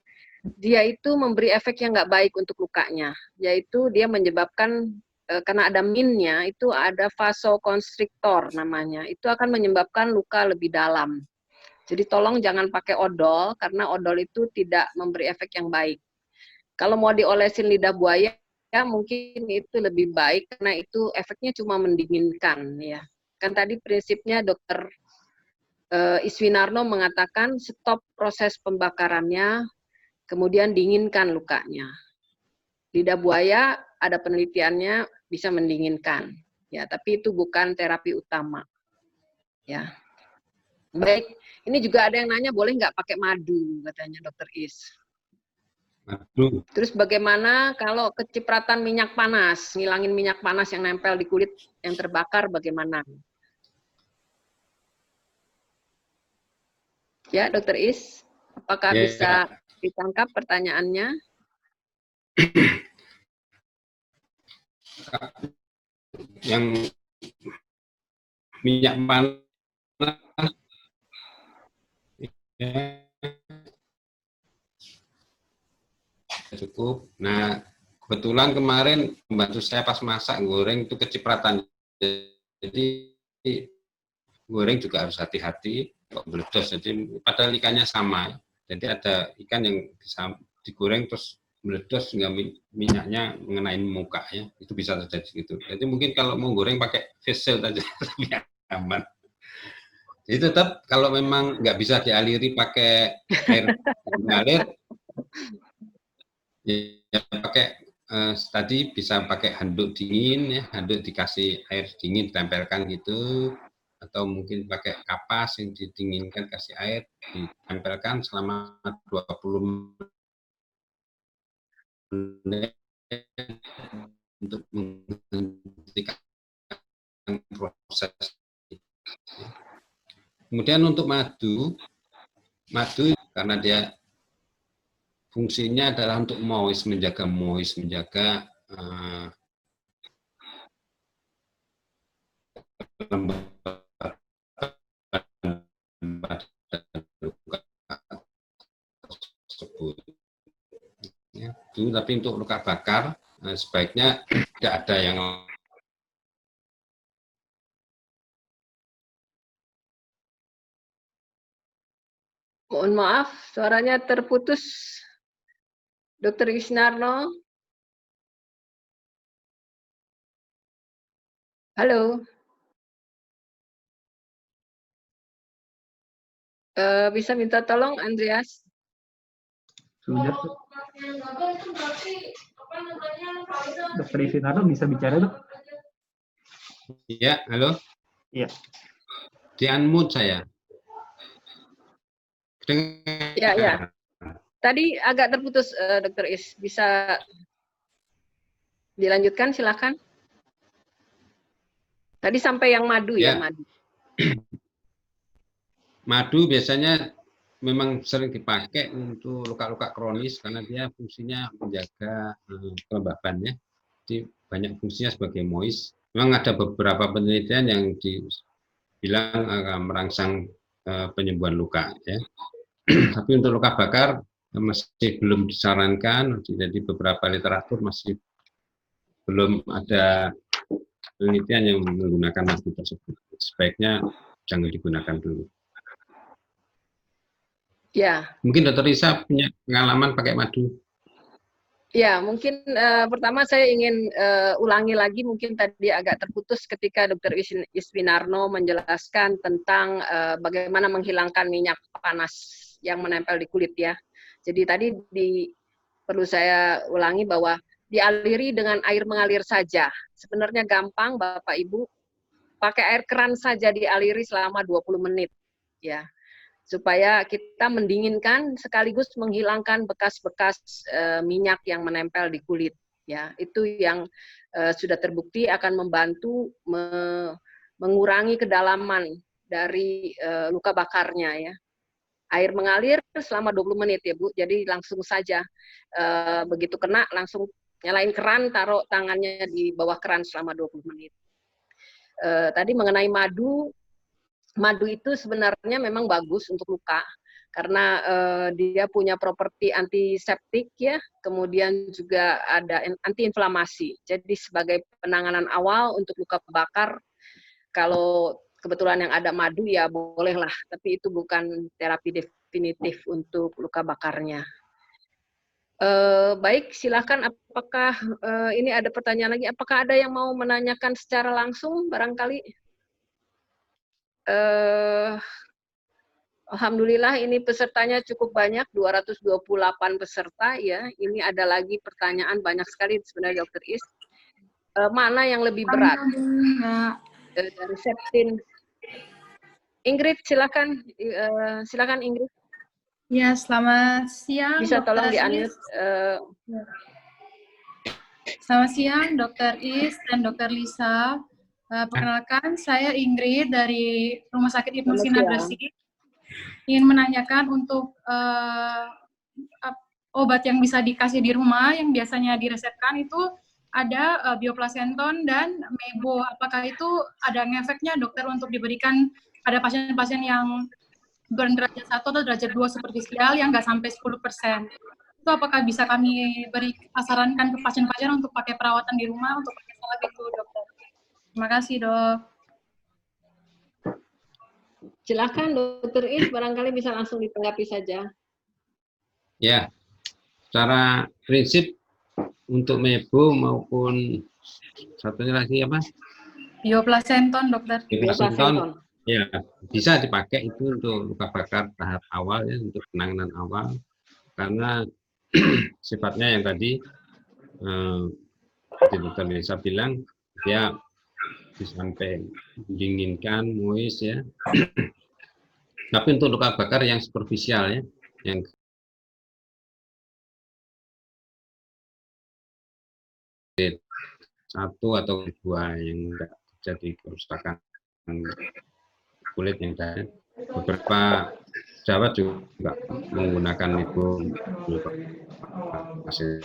dia itu memberi efek yang nggak baik untuk lukanya, yaitu dia menyebabkan karena ada minnya itu ada vasokonstriktor namanya, itu akan menyebabkan luka lebih dalam. Jadi tolong jangan pakai odol karena odol itu tidak memberi efek yang baik. Kalau mau diolesin lidah buaya ya mungkin itu lebih baik karena itu efeknya cuma mendinginkan ya. Kan tadi prinsipnya Dokter Iswinarno mengatakan stop proses pembakarannya, kemudian dinginkan lukanya. Lidah buaya ada penelitiannya bisa mendinginkan, ya. Tapi itu bukan terapi utama, ya. Baik, ini juga ada yang nanya boleh nggak pakai madu, katanya Dokter Is. Madu. Terus bagaimana kalau kecipratan minyak panas, ngilangin minyak panas yang nempel di kulit yang terbakar, bagaimana? Ya, Dokter Is, apakah bisa ditangkap pertanyaannya? Yang minyak panas ya, cukup. Nah, kebetulan kemarin membantu saya pas masak goreng itu kecipratan. Jadi goreng juga harus hati-hati. kok meledos. Jadi padahal ikannya sama. Jadi ada ikan yang bisa digoreng terus meledos sehingga minyaknya mengenai muka ya. Itu bisa terjadi gitu. Jadi mungkin kalau mau goreng pakai face shield aja lebih aman. Jadi tetap kalau memang nggak bisa dialiri pakai air mengalir, ya pakai tadi bisa pakai handuk dingin ya, handuk dikasih air dingin ditempelkan gitu, atau mungkin pakai kapas yang didinginkan kasih air ditempelkan selama 20 menit untuk menghentikan proses. Kemudian untuk madu karena dia fungsinya adalah untuk menjaga tersebut. Ya, itu, tapi untuk luka bakar sebaiknya tidak ada yang Mohon maaf, suaranya terputus. Dr. Isnarno. Halo. Bisa minta tolong, Andreas? Sudah. Dr. Isnarno bisa bicara, Dok? Ya, halo? Iya. Di-unmute saya. Ya. Tadi agak terputus, Dr. Is. Bisa dilanjutkan, silakan. Tadi sampai yang madu ya, madu. Madu biasanya memang sering dipakai untuk luka-luka kronis karena dia fungsinya menjaga kelembaban ya. Jadi banyak fungsinya sebagai moist. Memang ada beberapa penelitian yang dibilang akan merangsang penyembuhan luka ya. Tapi untuk luka bakar masih belum disarankan. Jadi beberapa literatur masih belum ada penelitian yang menggunakan madu tersebut. Sebaiknya jangan digunakan dulu. Ya. Mungkin Dr. Lisa punya pengalaman pakai madu. Ya, mungkin pertama saya ingin ulangi lagi, mungkin tadi agak terputus ketika Dr. Iswinarno menjelaskan tentang bagaimana menghilangkan minyak panas yang menempel di kulit ya. Jadi tadi perlu saya ulangi bahwa dialiri dengan air mengalir saja. Sebenarnya gampang Bapak Ibu, pakai air keran saja dialiri selama 20 menit ya. Supaya kita mendinginkan sekaligus menghilangkan bekas-bekas minyak yang menempel di kulit ya. Itu yang sudah terbukti akan membantu mengurangi kedalaman dari luka bakarnya ya. Air mengalir selama 20 menit ya Bu. Jadi langsung saja begitu kena langsung nyalain keran, taruh tangannya di bawah keran selama 20 menit. Tadi mengenai madu itu sebenarnya memang bagus untuk luka karena dia punya properti antiseptik ya, kemudian juga ada antiinflamasi. Jadi sebagai penanganan awal untuk luka bakar, kalau kebetulan yang ada madu ya bolehlah, tapi itu bukan terapi definitif untuk luka bakarnya. Baik, silakan. Apakah ini ada pertanyaan lagi? Apakah ada yang mau menanyakan secara langsung barangkali? Alhamdulillah ini pesertanya cukup banyak, 228 peserta ya. Ini ada lagi pertanyaan banyak sekali sebenarnya Dr. Is. Mana yang lebih berat? Dari Septin. Ingrid silakan, silakan Ingrid. Ya, selamat siang. Bisa tolong di-unmute. Selamat siang Dr. Is dan Dr. Lisa. Perkenalkan, saya Ingrid dari Rumah Sakit Ibnu Sina Gresik. Ingin menanyakan untuk obat yang bisa dikasih di rumah yang biasanya diresepkan itu ada bioplasenton dan mebo. Apakah itu ada ngefeknya dokter untuk diberikan pada pasien-pasien yang berderajat 1 atau derajat 2 superfisial yang nggak sampai 10%? Itu apakah bisa kami sarankan ke pasien-pasien untuk pakai perawatan di rumah untuk pakai salep itu, dokter? Terima kasih, Dok. Silakan Dr. Is, barangkali bisa langsung ditanggapi saja. Ya, secara prinsip untuk mebo maupun satunya lagi apa? Bioplasenton, dokter. Bioplasenton, ya bisa dipakai itu untuk luka bakar tahap awal ya, untuk penanganan awal, karena sifatnya yang tadi seperti Dr. Melisa bilang, dia sampai dinginkan, moist ya. Tapi untuk luka bakar yang superficial ya, yang satu atau dua yang tidak terjadi kerusakan kulit yang lain. Beberapa pejabat juga menggunakan itu hasil.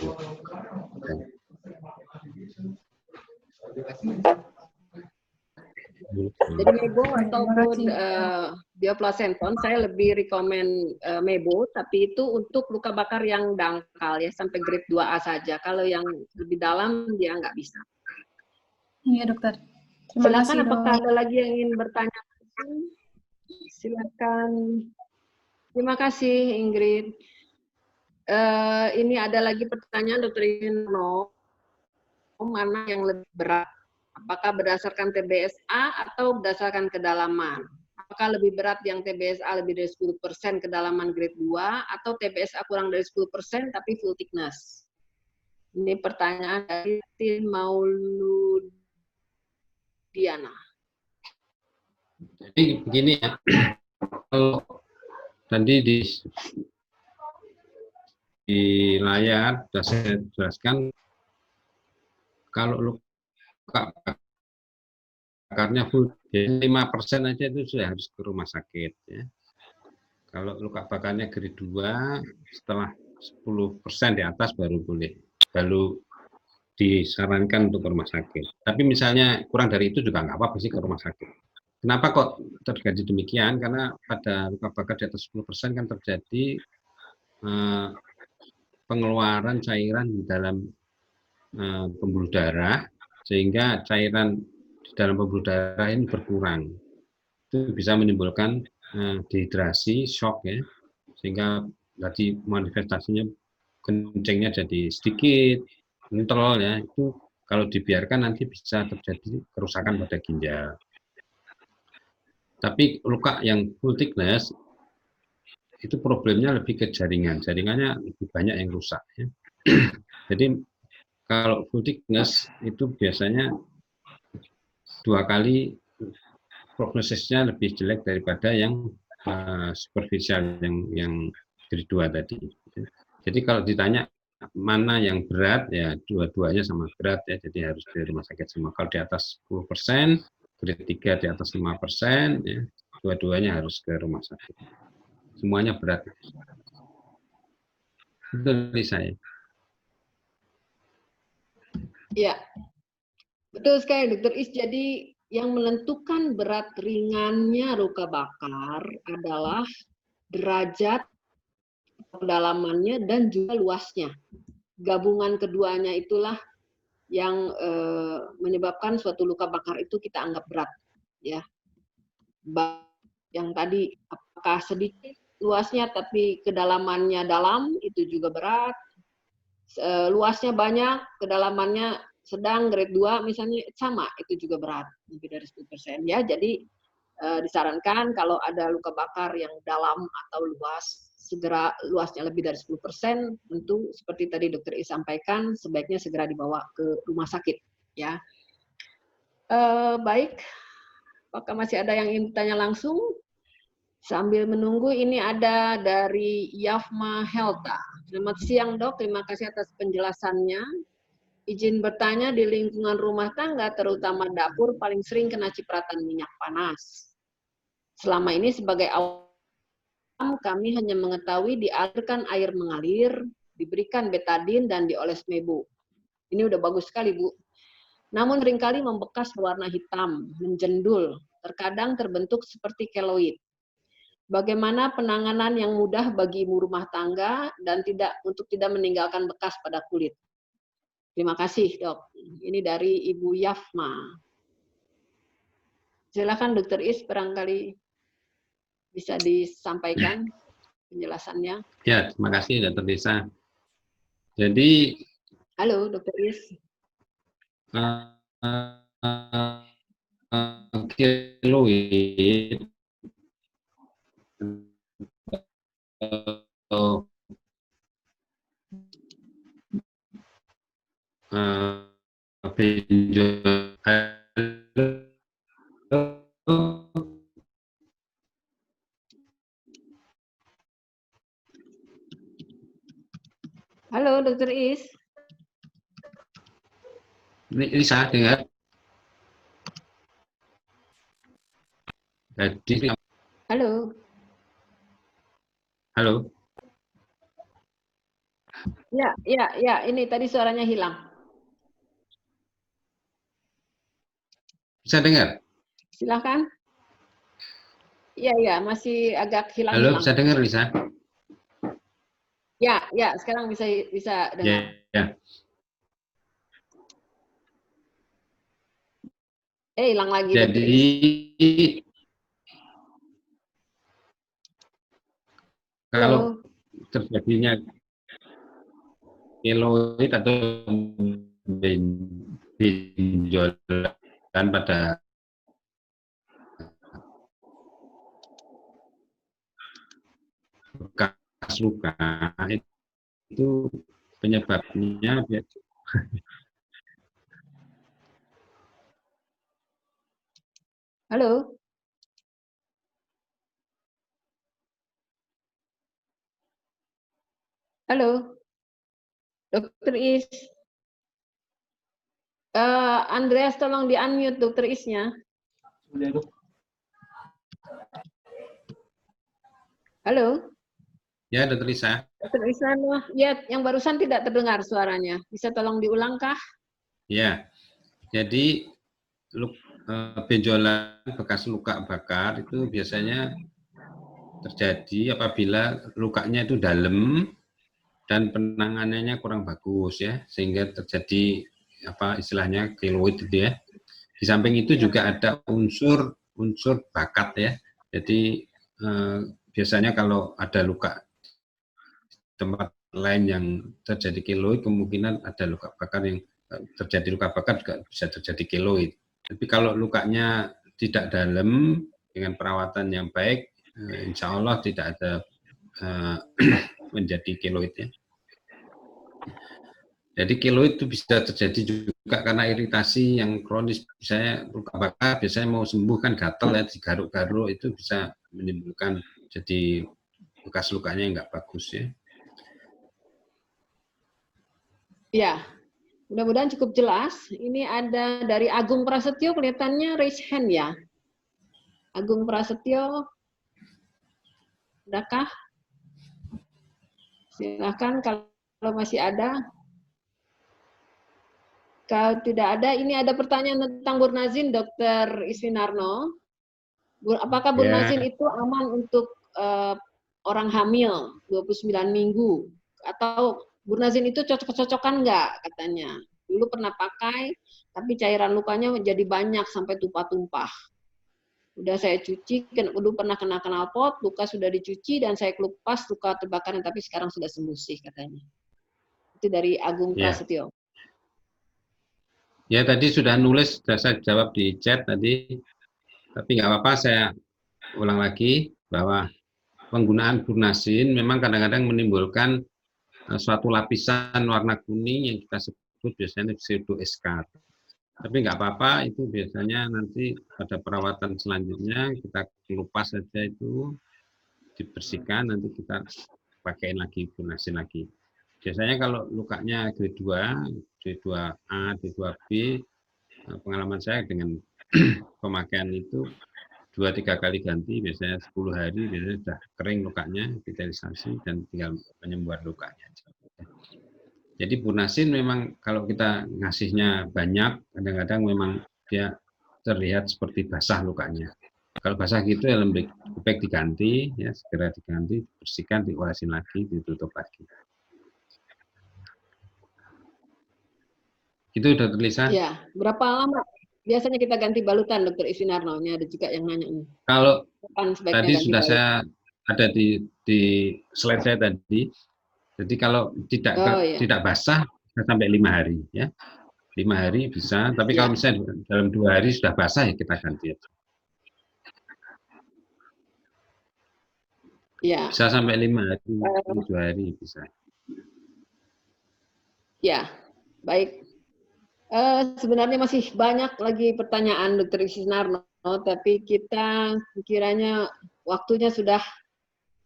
Jadi mebo ataupun bioplasenton, saya lebih rekomen mebo, tapi itu untuk luka bakar yang dangkal ya, sampai grade 2A saja. Kalau yang lebih dalam dia nggak bisa. Iya, dokter. Terima Silakan, kasih, apakah dok. ada lagi yang ingin bertanya? Silakan. Terima kasih, Ingrid. Ini ada lagi pertanyaan, Dr. Ino. Mana yang lebih berat? Apakah berdasarkan TBSA atau berdasarkan kedalaman? Apakah lebih berat yang TBSA lebih dari 10% kedalaman grade 2 atau TBSA kurang dari 10% tapi full thickness? Ini pertanyaan dari Tin Mauludiana. Jadi begini ya, kalau tadi di layar sudah saya jelaskan, kalau luka bakarnya full 5% aja itu sudah harus ke rumah sakit ya. Kalau luka bakarnya grade 2 setelah 10% di atas baru disarankan untuk ke rumah sakit. Tapi misalnya kurang dari itu juga nggak apa-apa sih ke rumah sakit. Kenapa kok terjadi demikian? Karena pada luka bakar di atas 10% kan terjadi pengeluaran cairan di dalam pembuluh darah, sehingga cairan di dalam pembuluh darah ini berkurang. Itu bisa menimbulkan dehidrasi, shock ya, sehingga tadi manifestasinya kencingnya jadi sedikit, kental ya. Itu kalau dibiarkan nanti bisa terjadi kerusakan pada ginjal. Tapi luka yang full thickness itu problemnya lebih ke jaringan, jaringannya lebih banyak yang rusak ya. Jadi kalau full thickness itu biasanya 2 kali prognosisnya lebih jelek daripada yang superficial, yang grade 2 tadi. Jadi kalau ditanya mana yang berat, ya dua-duanya sama berat ya, jadi harus di rumah sakit semua. Kalau di atas 10%, grade 3 di atas 5%, ya, dua-duanya harus ke rumah sakit. Semuanya berat. Itu dari saya. Ya, betul sekali, Dr. Is. Jadi yang menentukan berat ringannya luka bakar adalah derajat kedalamannya dan juga luasnya. Gabungan keduanya itulah yang menyebabkan suatu luka bakar itu kita anggap berat, ya. Yang tadi apakah sedikit luasnya tapi kedalamannya dalam, itu juga berat. Luasnya banyak, kedalamannya sedang, grade 2 misalnya, sama, itu juga berat, lebih dari 10% ya. Jadi disarankan kalau ada luka bakar yang dalam atau luas, segera luasnya lebih dari 10%, tentu seperti tadi Dr. I sampaikan, sebaiknya segera dibawa ke rumah sakit ya. Baik, apakah masih ada yang ingin bertanya langsung? Sambil menunggu, ini ada dari Yafma Helta. Selamat siang, Dok. Terima kasih atas penjelasannya. Izin bertanya, di lingkungan rumah tangga, terutama dapur, paling sering kena cipratan minyak panas. Selama ini sebagai awam, kami hanya mengetahui dialirkan air mengalir, diberikan betadin, dan dioles mebo. Ini udah bagus sekali, Bu. Namun seringkali membekas warna hitam, menjendul, terkadang terbentuk seperti keloid. Bagaimana penanganan yang mudah bagi ibu rumah tangga dan untuk tidak meninggalkan bekas pada kulit? Terima kasih, Dok. Ini dari Ibu Yafma. Silakan Dr. Is, barangkali bisa disampaikan penjelasannya. Ya, terima kasih Dr. Lisa. Jadi Halo, Dr. Is. Keloid benjol. Halo, Dr. Is. Lisa dengar? Jadi, Halo. halo. Ya, ini tadi suaranya hilang. Bisa dengar? Silakan. Iya, masih agak hilang-hilang. Halo, bisa dengar Lisa? Ya, sekarang bisa dengar. Ya. Hilang lagi. Jadi kalau terjadinya keloid atau benjolan pada bekas luka itu penyebabnya Halo. Halo. Dr. Is. Andreas tolong di-unmute Dr. Is-nya. Halo. Ya, Dr. Lisa. Dr. Isano, ya yang barusan tidak terdengar suaranya. Bisa tolong diulangkah? Ya. Jadi benjolan bekas luka bakar itu biasanya terjadi apabila lukanya itu dalam dan penanganannya kurang bagus ya, sehingga terjadi istilahnya keloid gitu ya. Di samping itu juga ada unsur bakat ya. Jadi biasanya kalau ada luka tempat lain yang terjadi keloid, kemungkinan ada luka bakar yang terjadi luka bakar juga bisa terjadi keloid. Tapi kalau lukanya tidak dalam dengan perawatan yang baik, insya Allah tidak ada menjadi keloid ya. Jadi keloid itu bisa terjadi juga karena iritasi yang kronis, misalnya luka bakar biasanya mau sembuh kan gatal ya, digaruk-garuk itu bisa menimbulkan jadi bekas lukanya yang nggak bagus ya. Ya, mudah-mudahan cukup jelas. Ini ada dari Agung Prasetyo, kelihatannya raise hand ya. Agung Prasetyo, adakah? Silakan kalau masih ada. Kalau tidak ada, ini ada pertanyaan tentang Burnazin, Dr. Iswinarno. Apakah Burnazin itu aman untuk orang hamil 29 minggu? Atau Burnazin itu cocok-cocokan nggak katanya? Dulu pernah pakai, tapi cairan lukanya menjadi banyak sampai tumpah-tumpah. Udah saya cuci, dulu pernah kena knalpot, luka sudah dicuci, dan saya kelupas luka terbakaran, tapi sekarang sudah sembuh sih katanya. Itu dari Agung Prasetyo. Ya tadi sudah nulis, sudah saya jawab di chat tadi, tapi nggak apa-apa saya ulang lagi bahwa penggunaan Burnazin memang kadang-kadang menimbulkan suatu lapisan warna kuning yang kita sebut biasanya pseudoescar. Tapi nggak apa-apa, itu biasanya nanti pada perawatan selanjutnya kita kelupas saja itu, dibersihkan, nanti kita pakaiin lagi Burnazin lagi. Biasanya kalau lukanya grade 2, D2A, D2B, pengalaman saya dengan pemakaian itu 2-3 kali ganti, biasanya 10 hari, biasanya sudah kering lukanya, vitalisasi, dan tinggal penyembuhan lukanya. Jadi Burnazin memang kalau kita ngasihnya banyak, kadang-kadang memang dia terlihat seperti basah lukanya. Kalau basah gitu ya lebih baik diganti, ya segera diganti, dibersihkan, diolesin lagi, ditutup lagi. Itu udah Lisa? Ya, berapa lama? biasanya kita ganti balutan, Dokter Iswinarno. Ini ada juga yang nanya nih. Kalau Kapan sebaiknya tadi ganti sudah balut? saya ada di slide saya tadi. Jadi kalau tidak basah bisa sampai 5 hari ya. 5 hari bisa, tapi kalau misalnya dalam 2 hari sudah basah ya kita ganti. Ya. Bisa sampai 5 hari, 2 hari bisa. Ya, baik. Sebenarnya masih banyak lagi pertanyaan Dr. Iswinarno, tapi kita kiranya waktunya sudah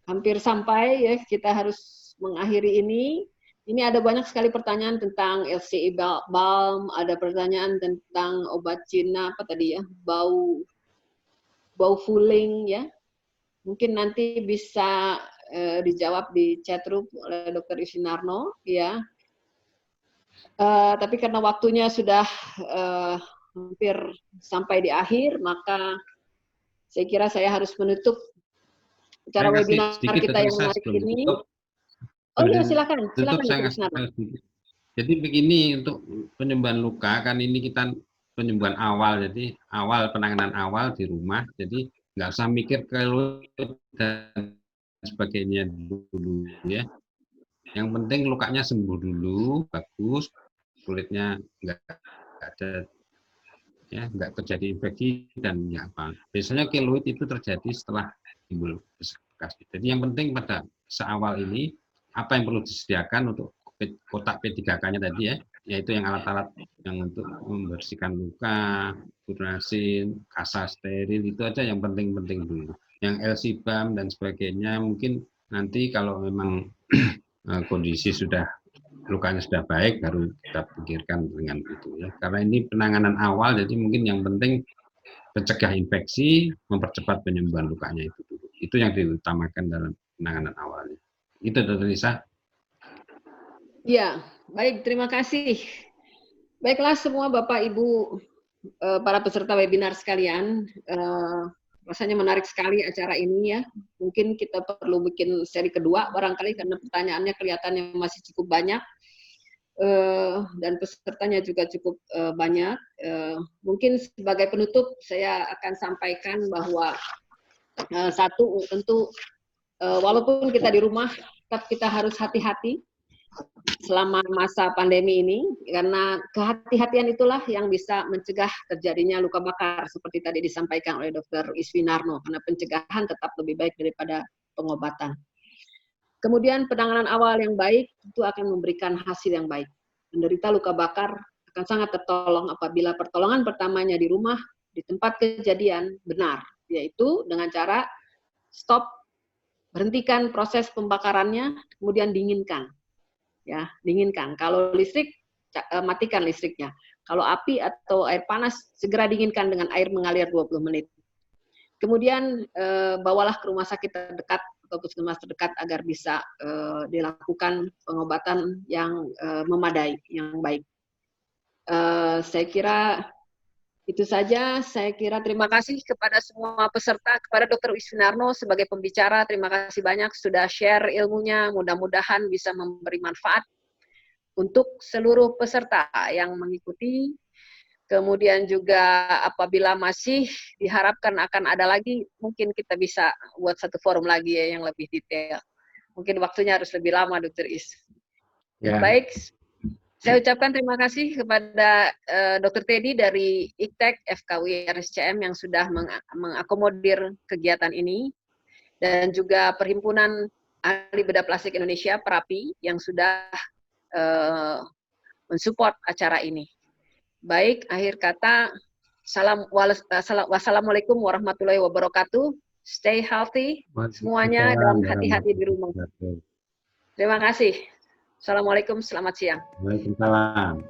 hampir sampai ya, kita harus mengakhiri ini. Ini ada banyak sekali pertanyaan tentang LCE balm, ada pertanyaan tentang obat Cina apa tadi ya, bau fuling ya. Mungkin nanti bisa dijawab di chatroom oleh Dr. Iswinarno ya. Tapi karena waktunya sudah hampir sampai di akhir, maka saya kira saya harus menutup acara webinar kita yang menarik ini. Oh iya, silakan Dr. Iswinarno. Jadi begini, untuk penyembuhan luka kan ini kita penyembuhan awal, jadi penanganan awal di rumah, jadi nggak usah mikir keluh dan sebagainya dulu ya. Yang penting lukanya sembuh dulu, bagus, kulitnya nggak ada ya, nggak terjadi infeksi dan ya apa. Biasanya keluh itu terjadi setelah timbul bekas. Jadi yang penting pada seawal ini apa yang perlu disediakan untuk kotak P3K-nya tadi ya, yaitu yang alat-alat yang untuk membersihkan luka, fluorasin, kasa steril, itu aja yang penting-penting dulu. Yang LC-BAM dan sebagainya mungkin nanti kalau memang kondisi lukanya sudah baik baru kita pikirkan dengan itu ya. Karena ini penanganan awal, jadi mungkin yang penting mencegah infeksi, mempercepat penyembuhan lukanya itu dulu. Itu yang diutamakan dalam penanganan awalnya. Itu Dr. Lisa. Ya, baik, terima kasih. Baiklah semua Bapak Ibu para peserta webinar sekalian, rasanya menarik sekali acara ini ya. Mungkin kita perlu bikin seri kedua barangkali karena pertanyaannya kelihatannya masih cukup banyak dan pesertanya juga cukup banyak. Mungkin sebagai penutup saya akan sampaikan bahwa satu, tentu walaupun kita di rumah, tetap kita harus hati-hati selama masa pandemi ini, karena kehati-hatian itulah yang bisa mencegah terjadinya luka bakar seperti tadi disampaikan oleh Dr. Iswinarno, karena pencegahan tetap lebih baik daripada pengobatan. Kemudian penanganan awal yang baik itu akan memberikan hasil yang baik. Penderita luka bakar akan sangat tertolong apabila pertolongan pertamanya di rumah, di tempat kejadian benar, yaitu dengan cara stop, berhentikan proses pembakarannya, kemudian dinginkan. Ya, dinginkan. Kalau listrik, matikan listriknya. Kalau api atau air panas, segera dinginkan dengan air mengalir 20 menit. Kemudian bawalah ke rumah sakit terdekat atau puskesmas terdekat agar bisa dilakukan pengobatan yang memadai, yang baik. Saya kira itu saja. Saya kira terima kasih kepada semua peserta, kepada Dr. Iswinarno sebagai pembicara. Terima kasih banyak sudah share ilmunya. Mudah-mudahan bisa memberi manfaat untuk seluruh peserta yang mengikuti. Kemudian juga apabila masih diharapkan akan ada lagi, mungkin kita bisa buat satu forum lagi ya yang lebih detail. Mungkin waktunya harus lebih lama, Dr. Is. Ya. Baik. Saya ucapkan terima kasih kepada Dr. Teddy dari IKTEK FKUI RSCM yang sudah mengakomodir kegiatan ini, dan juga Perhimpunan Ahli Bedah Plastik Indonesia, PERAPI, yang sudah mensupport acara ini. Baik, akhir kata, wassalamualaikum warahmatullahi wabarakatuh. Stay healthy semuanya dan hati-hati di rumah. Terima kasih. Assalamualaikum, selamat siang. Waalaikumsalam.